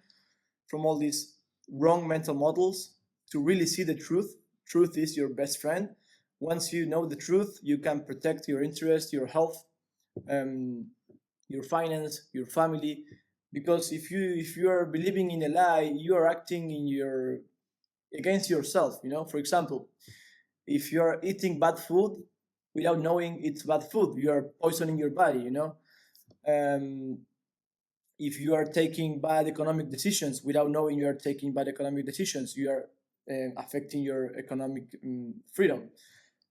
from all these wrong mental models to really see the truth. Truth is your best friend. Once you know the truth, you can protect your interest, your health, um, your finance, your family. Because if you are believing in a lie, you are acting against yourself. For example, if you are eating bad food without knowing it's bad food, you are poisoning your body. Um, if you are taking bad economic decisions without knowing you are taking bad economic decisions, you are affecting your economic freedom.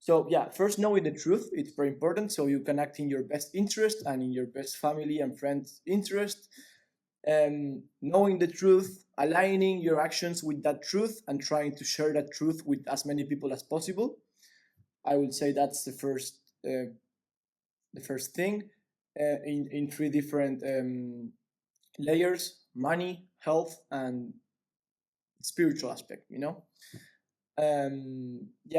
So yeah, first knowing the truth, it's very important, so you can act in your best interest and in your best family and friends interest. Knowing the truth, aligning your actions with that truth, and trying to share that truth with as many people as possible. I would say that's the first thing, in three different layers: money, health, and spiritual aspect. Yeah,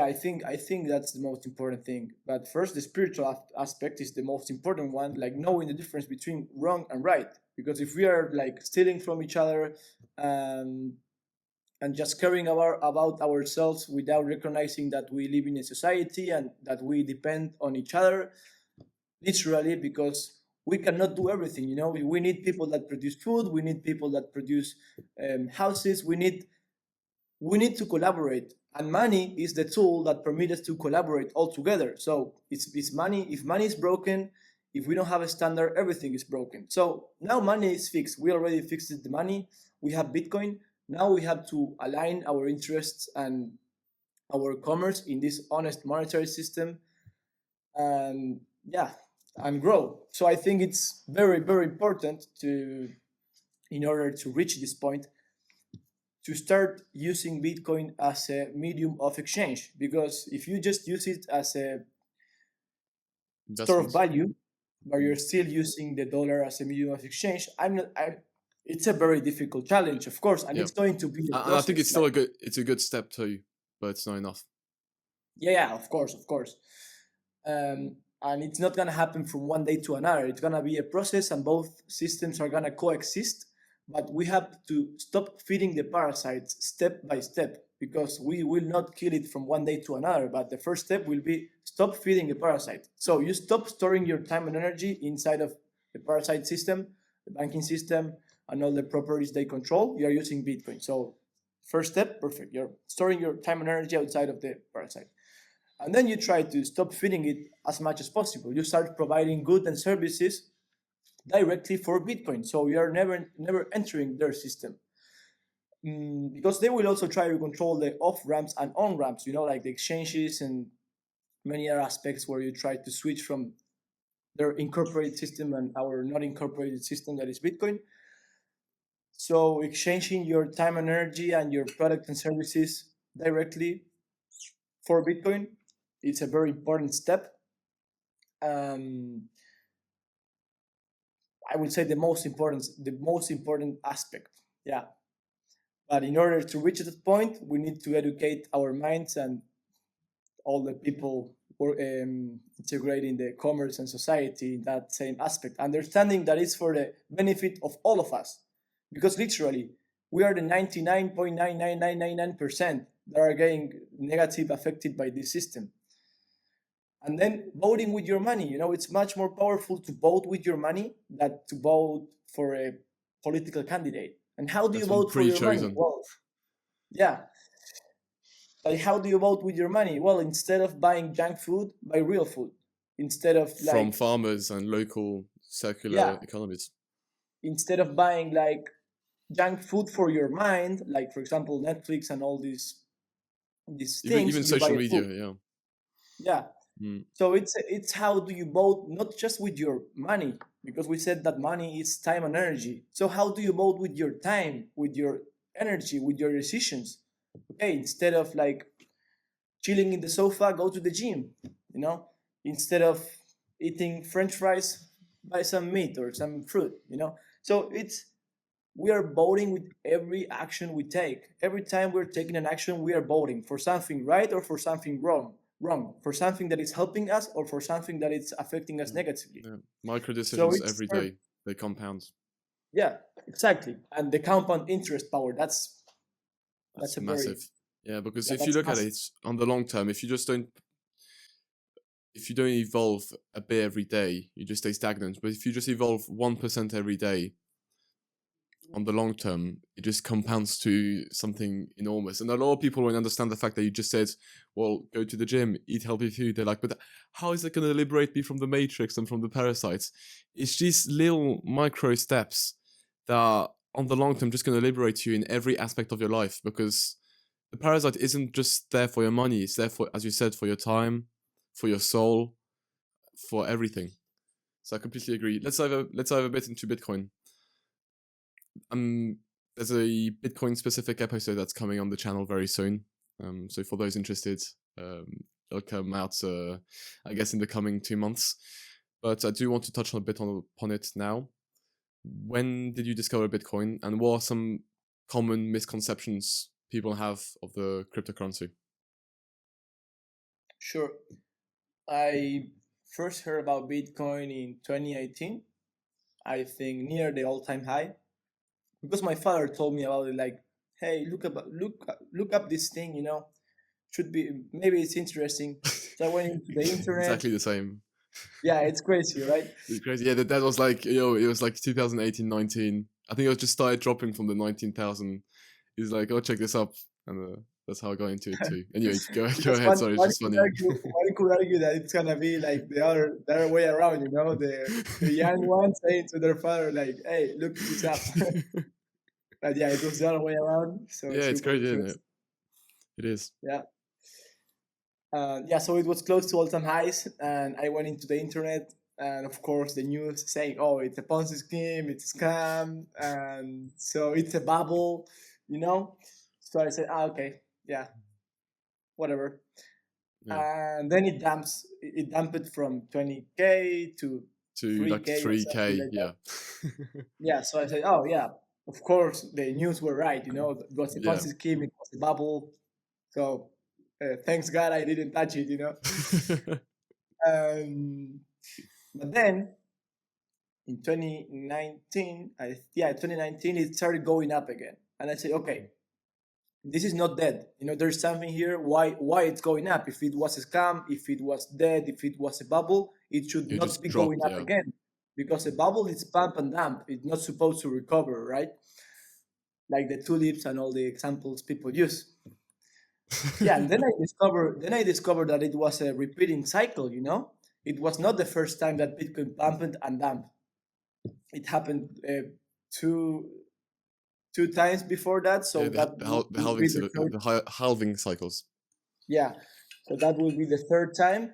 I think that's the most important thing. But first, the spiritual aspect is the most important one, like knowing the difference between wrong and right. Because if we are like stealing from each other, um, and just caring about ourselves without recognizing that we live in a society and that we depend on each other, literally, because we cannot do everything. We need people that produce food, we need people that produce houses, we need to collaborate, and money is the tool that permits us to collaborate all together. So it's money. If money is broken, if we don't have a standard, everything is broken. So now money is fixed. We already fixed the money. We have Bitcoin. Now we have to align our interests and our commerce in this honest monetary system, and yeah, and grow. So I think it's very, very important in order to reach this point, to start using Bitcoin as a medium of exchange. Because if you just use it as a store of Investments. value, but you're still using the dollar as a medium of exchange, it's a very difficult challenge, of course, and Yeah, it's going to be a and I think process. it's still a good step too, but it's not enough. Yeah, of course, of course. And it's not gonna happen from one day to another. It's gonna be a process, and both systems are gonna coexist. But we have to stop feeding the parasites step by step, because we will not kill it from one day to another. But the first step will be stop feeding the parasite. So you stop storing your time and energy inside of the parasite system, the banking system, and all the properties they control. You are using Bitcoin. So first step, perfect. You're storing your time and energy outside of the parasite. And then you try to stop feeding it as much as possible. You start providing goods and services directly for Bitcoin, so you are never entering their system. because they will also try to control the off ramps and on ramps, like the exchanges and many other aspects where you try to switch from their incorporated system and our not incorporated system that is Bitcoin. So exchanging your time and energy and your product and services directly for Bitcoin, it's a very important step. I would say the most important aspect. Yeah. But in order to reach that point, we need to educate our minds and all the people integrating the commerce and society in that same aspect, understanding that it's for the benefit of all of us. Because literally, we are the 99.99999% that are getting negative affected by this system. And then voting with your money, it's much more powerful to vote with your money than to vote for a political candidate. And how do you vote for your money? Well, yeah. Like, how do you vote with your money? Well, instead of buying junk food, buy real food. Instead of from farmers and local circular economies. Instead of buying like junk food for your mind, like for example Netflix and all these things, even social media, yeah. So it's how do you vote, not just with your money, because we said that money is time and energy. So how do you vote with your time, with your energy, with your decisions? Okay, instead of like chilling in the sofa, go to the gym. Instead of eating French fries, buy some meat or some fruit. So we are voting with every action we take. Every time we're taking an action, we are voting for something right or for something wrong, for something that is helping us or for something that is affecting us negatively. Micro decisions every day, they compound. Yeah, exactly. And the compound interest power, that's massive. Because if you look at it on the long term, if you don't evolve a bit every day, you just stay stagnant. But if you just evolve 1% every day, on the long term, it just compounds to something enormous. And a lot of people won't understand the fact that you just said, well, go to the gym, eat healthy food. They're like, but how is it going to liberate me from the matrix and from the parasites? It's just little micro steps that on the long term just going to liberate you in every aspect of your life, because the parasite isn't just there for your money. It's there for, as you said, for your time, for your soul, for everything. So I completely agree. Let's dive a bit into Bitcoin. There's a Bitcoin specific episode that's coming on the channel very soon. So for those interested, it'll come out, I guess, in the coming 2 months. But I do want to touch on a bit upon it now. When did you discover Bitcoin, and what are some common misconceptions people have of the cryptocurrency? Sure. I first heard about Bitcoin in 2018. I think near the all-time high, because my father told me about it. Like, hey, look up this thing. Should be, maybe it's interesting. So I went into the internet. Exactly the same. Yeah, it's crazy, right? It's crazy. Yeah, that was like, it was like 2018, 19. I think it was just started dropping from the 19,000. He's like, oh, check this up, and that's how I got into it too. Anyway, go ahead. Sorry, it's just funny. One could argue that it's gonna be like the other way around. The young ones saying to their father, like, "Hey, look this up." But yeah, it was the other way around. So yeah, it's crazy, isn't it? It is. Yeah. So it was close to all-time highs, and I went into the internet, and of course the news saying, "Oh, it's a Ponzi scheme, it's a scam, and so it's a bubble," So I said, okay, yeah, whatever. Yeah. And then it dumped from 20K to 3K, like 3K, like yeah. Yeah, so I said, oh yeah, of course the news were right, it was a Ponzi scheme, it was a bubble. So thanks God I didn't touch it, But then in 2019, 2019 it started going up again, and I said, okay, this is not dead. There's something here. Why it's going up? If it was a scam, if it was dead, if it was a bubble, it should not be going up again, because a bubble is pump and dump. It's not supposed to recover, right? Like the tulips and all the examples people use. Yeah, and then I discovered that it was a repeating cycle. It was not the first time that Bitcoin pumped and dumped. It happened two times before that, Yeah, so that the will be the third. halving cycles. Yeah, so that will be the third time.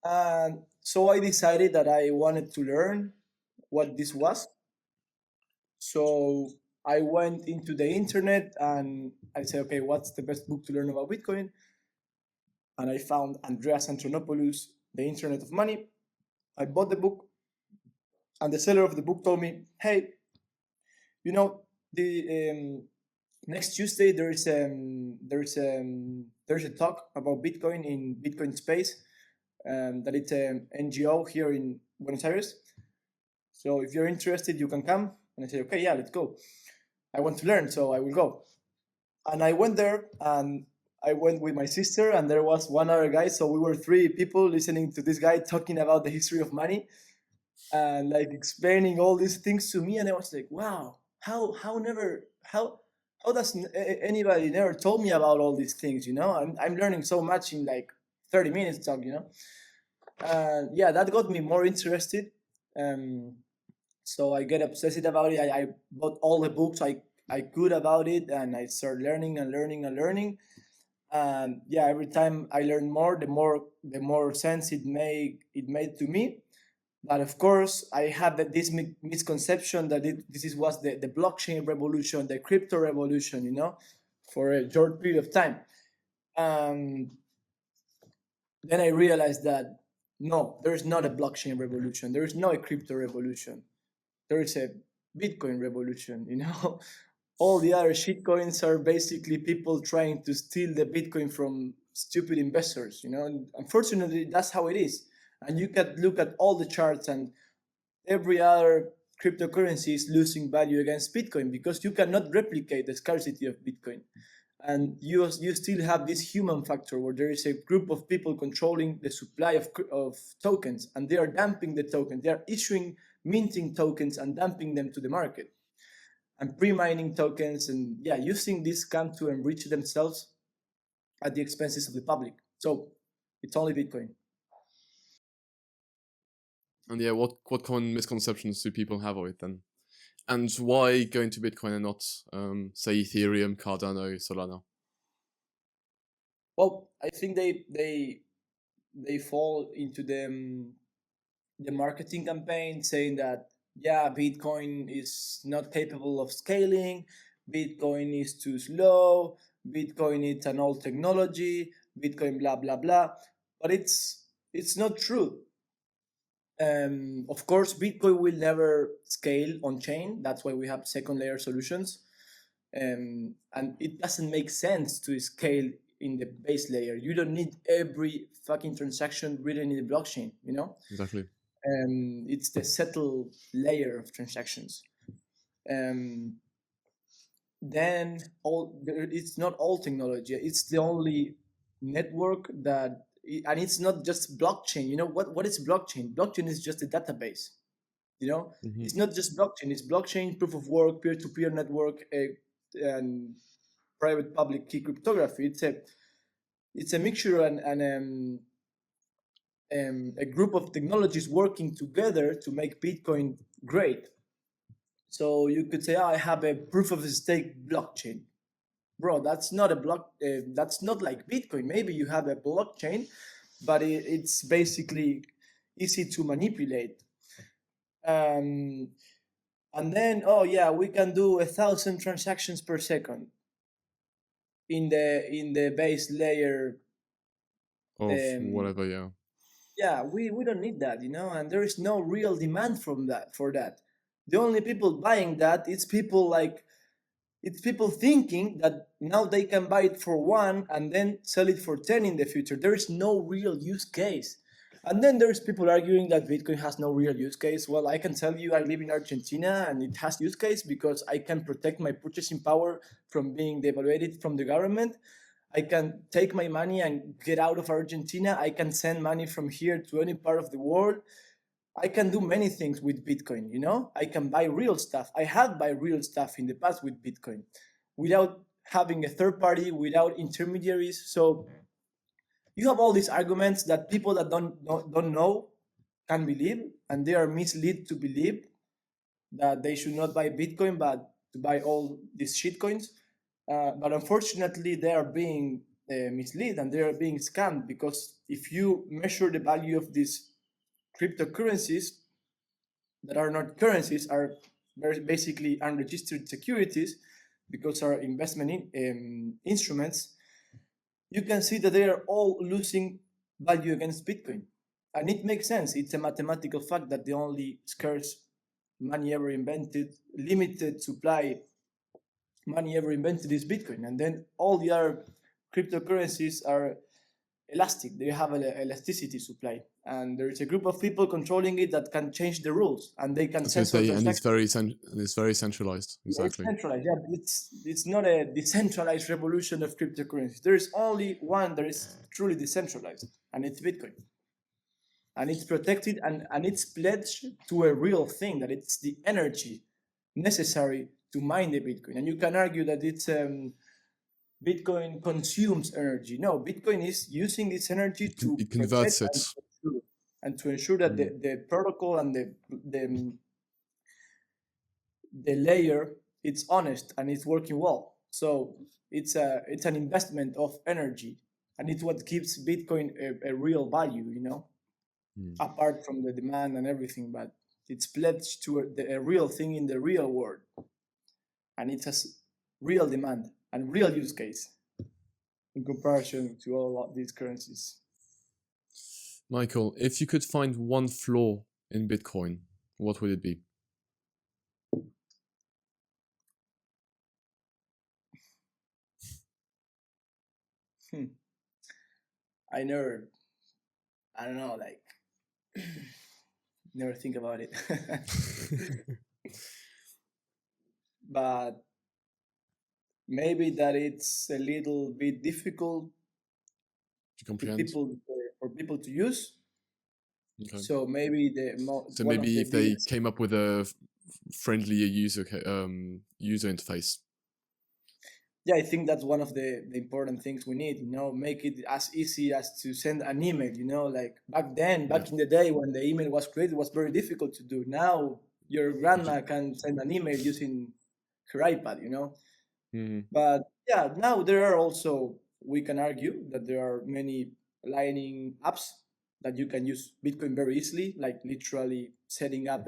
And so I decided that I wanted to learn what this was. So I went into the internet and I said, okay, what's the best book to learn about Bitcoin? And I found Andreas Antonopoulos, The Internet of Money. I bought the book, and the seller of the book told me, hey, you know, the next Tuesday there's a talk about Bitcoin in Bitcoin Space, that it's an NGO here in Buenos Aires. So if you're interested, you can come. And I said, okay, yeah, let's go. I want to learn, so I will go. And I went there, and I went with my sister, and there was one other guy. So we were three people listening to this guy talking about the history of money and like explaining all these things to me. And I was like, wow, how does anybody never told me about all these things? I'm learning so much in like 30 minutes talk. And yeah, that got me more interested. Um, so I get obsessed about it. I bought all the books I could about it, and I started learning and learning and learning. And yeah, every time I learned more, the more sense it made to me. But of course, I had this misconception that this was the blockchain revolution, the crypto revolution, for a short period of time. Um, then I realized that no, there is not a blockchain revolution. There is no a crypto revolution. There is a Bitcoin revolution. All the other shitcoins are basically people trying to steal the Bitcoin from stupid investors. And unfortunately, that's how it is. And you can look at all the charts, and every other cryptocurrency is losing value against Bitcoin because you cannot replicate the scarcity of Bitcoin. And you still have this human factor where there is a group of people controlling the supply of tokens, and they are dumping the token. They are minting tokens and dumping them to the market, and pre-mining tokens, and yeah, using this scam to enrich themselves at the expenses of the public. So it's only Bitcoin. And yeah, what common misconceptions do people have of it then? And why go into Bitcoin and not, say, Ethereum, Cardano, Solana? Well, I think they fall into the marketing campaign saying that, yeah, Bitcoin is not capable of scaling, Bitcoin is too slow, Bitcoin is an old technology, Bitcoin blah blah blah. But it's not true. Of course, Bitcoin will never scale on chain. That's why we have second layer solutions. And it doesn't make sense to scale in the base layer. You don't need every fucking transaction written in the blockchain. Exactly. It's the settle layer of transactions. Um, then it's not all technology. It's the only network that, and it's not just blockchain. What is blockchain? Blockchain is just a database. Mm-hmm. It's not just blockchain. It's blockchain, proof of work, peer-to-peer network, and private public key cryptography. It's a mixture, and a group of technologies working together to make Bitcoin great. So you could say, oh, I have a proof of stake blockchain. Bro, that's not a block. That's not like Bitcoin. Maybe you have a blockchain, but it's basically easy to manipulate. Um, and then, oh yeah, we can do 1,000 transactions per second in the base layer. Of Um, whatever, yeah. yeah, we don't need that. And there is no real demand for that. The only people buying that, it's people thinking that now they can buy it for one and then sell it for 10 in the future. There is no real use case. And then there's people arguing that Bitcoin has no real use case. Well, I can tell you, I live in Argentina and it has use case because I can protect my purchasing power from being devaluated from the government. I can take my money and get out of Argentina. I can send money from here to any part of the world. I can do many things with Bitcoin. I can buy real stuff. I have buy real stuff in the past with Bitcoin without having a third party, without intermediaries. So you have all these arguments that people that don't know can believe, and they are misled to believe that they should not buy Bitcoin, but to buy all these shit coins. But unfortunately, they are being misled and they are being scammed, because if you measure the value of these cryptocurrencies that are not currencies, are very basically unregistered securities, because are investment instruments, you can see that they are all losing value against Bitcoin. And it makes sense. It's a mathematical fact that the only scarce money ever invented, limited supply money ever invented, is Bitcoin. And then all the other cryptocurrencies are elastic. They have an elasticity supply. And there is a group of people controlling it that can change the rules, and they can I was gonna censor say, and transactions. it's very centralized. It's Exactly. centralized, yeah, but it's not a decentralized revolution of cryptocurrencies. There is only one that is truly decentralized, and it's Bitcoin. And it's protected, and it's pledged to a real thing, that it's the energy necessary to mine the Bitcoin. And you can argue that it's Bitcoin consumes energy. No, Bitcoin is using this energy to It protect converts it. and to ensure that the protocol and the layer, it's honest and it's working well. So it's an investment of energy, and it's what gives Bitcoin a real value, apart from the demand and everything. But it's pledged to a real thing in the real world, and it has real demand and real use case in comparison to all of these currencies. Michael, if you could find one flaw in Bitcoin, what would it be? I never, I don't know, like, never think about it. But maybe that it's a little bit difficult To comprehend. for people to use. Okay. So maybe So one of maybe the if they biggest, came up with a friendlier user interface. yeah, I think that's one of the important things we need. Make it as easy as to send an email. Like back in the day when the email was created, it was very difficult to do. Now your grandma can send an email using her iPad. But yeah, now there are also, we can argue that there are many Lightning apps that you can use Bitcoin very easily, like literally setting up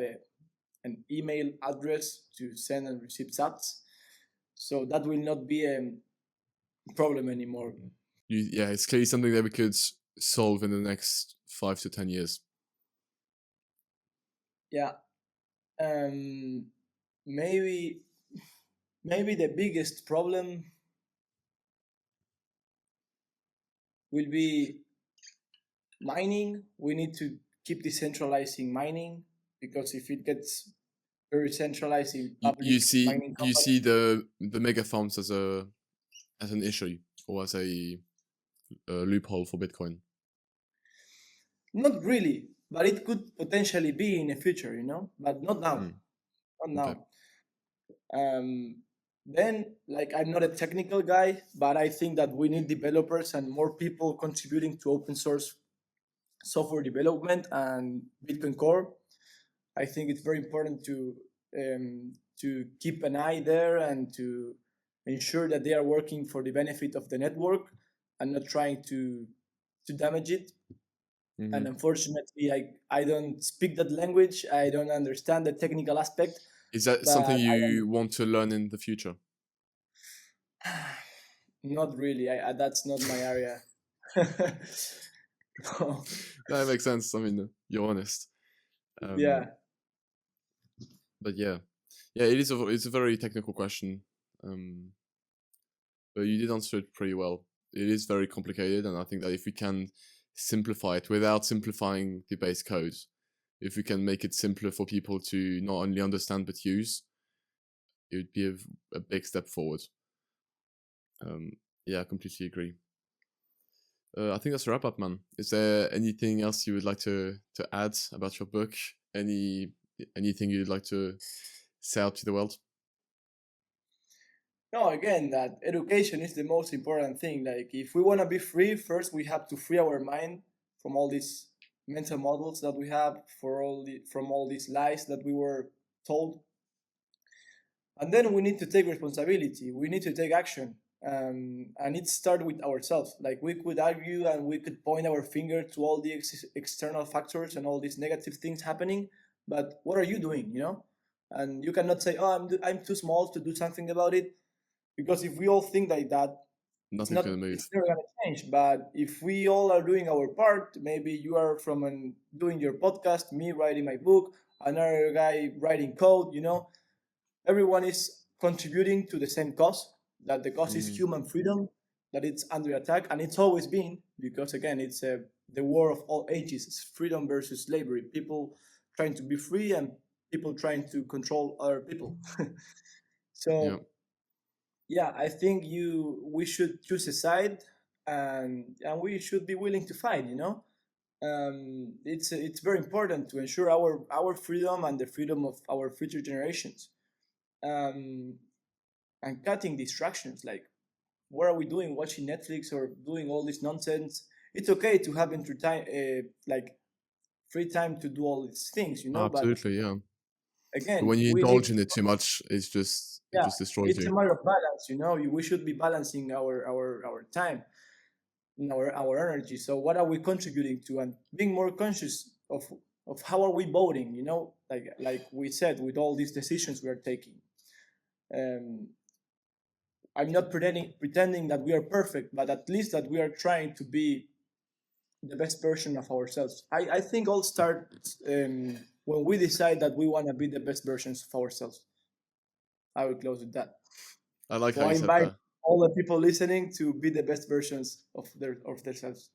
an email address to send and receive sats. So that will not be a problem anymore. Yeah, it's clearly something that we could solve in the next 5 to 10 years. Yeah. Maybe the biggest problem will be mining. We need to keep decentralizing mining, because if it gets very centralized in public mining You companies, see the mega farms as an issue, or as a loophole for Bitcoin. not really, but it could potentially be in the future, but not now. Not now. Okay. Then, like, I'm not a technical guy, but I think that we need developers and more people contributing to open source software development and Bitcoin Core. I think it's very important to keep an eye there and to ensure that they are working for the benefit of the network and not trying to damage it. And unfortunately, I don't speak that language. I don't understand the technical aspect. Is that something you want to learn in the future? Not really. That's not my area. No. That makes sense. I mean, you're honest. Yeah. But yeah, it's a very technical question. But you did answer it pretty well. It is very complicated, and I think that if we can simplify it without simplifying the base code, if we can make it simpler for people to not only understand but use, it would be a big step forward. Yeah, I completely agree. I think that's a wrap up, man. Is there anything else you would like to add about your book? Anything you'd like to say out to the world? No, again, that education is the most important thing. Like, if we want to be free, first we have to free our mind from all these mental models that we have, from all these lies that we were told. And then we need to take responsibility. We need to take action. And it starts with ourselves. Like we could argue and we could point our finger to all the external factors and all these negative things happening. But what are you doing? And you cannot say, "Oh, I'm too small to do something about it," because if we all think like that, Nothing's gonna it's move. never gonna change. But if we all are doing our part, maybe you are doing your podcast, me writing my book, another guy writing code. Everyone is contributing to the same cause. That the cause is Mm. human freedom. That it's under attack, and it's always been, because again, it's the war of all ages. It's freedom versus slavery. People trying to be free and people trying to control other people. Yeah, So yeah, I think we should choose a side, and we should be willing to fight. It's very important to ensure our freedom and the freedom of our future generations. um, and cutting distractions. Like, what are we doing? Watching Netflix or doing all this nonsense? It's okay to have like free time to do all these things, But absolutely. Yeah, but again, when you we need, indulge in it too much, it yeah, just destroys it's you. a matter of balance. We should be balancing our time and our energy. So, what are we contributing to, and being more conscious of how are we voting? Like we said, with all these decisions we are taking. Um, I'm not pretending that we are perfect, but at least that we are trying to be the best version of ourselves. I think all starts when we decide that we want to be the best versions of ourselves. I will close with that. I like how So I you said invite that. all the people listening to be the best versions of themselves.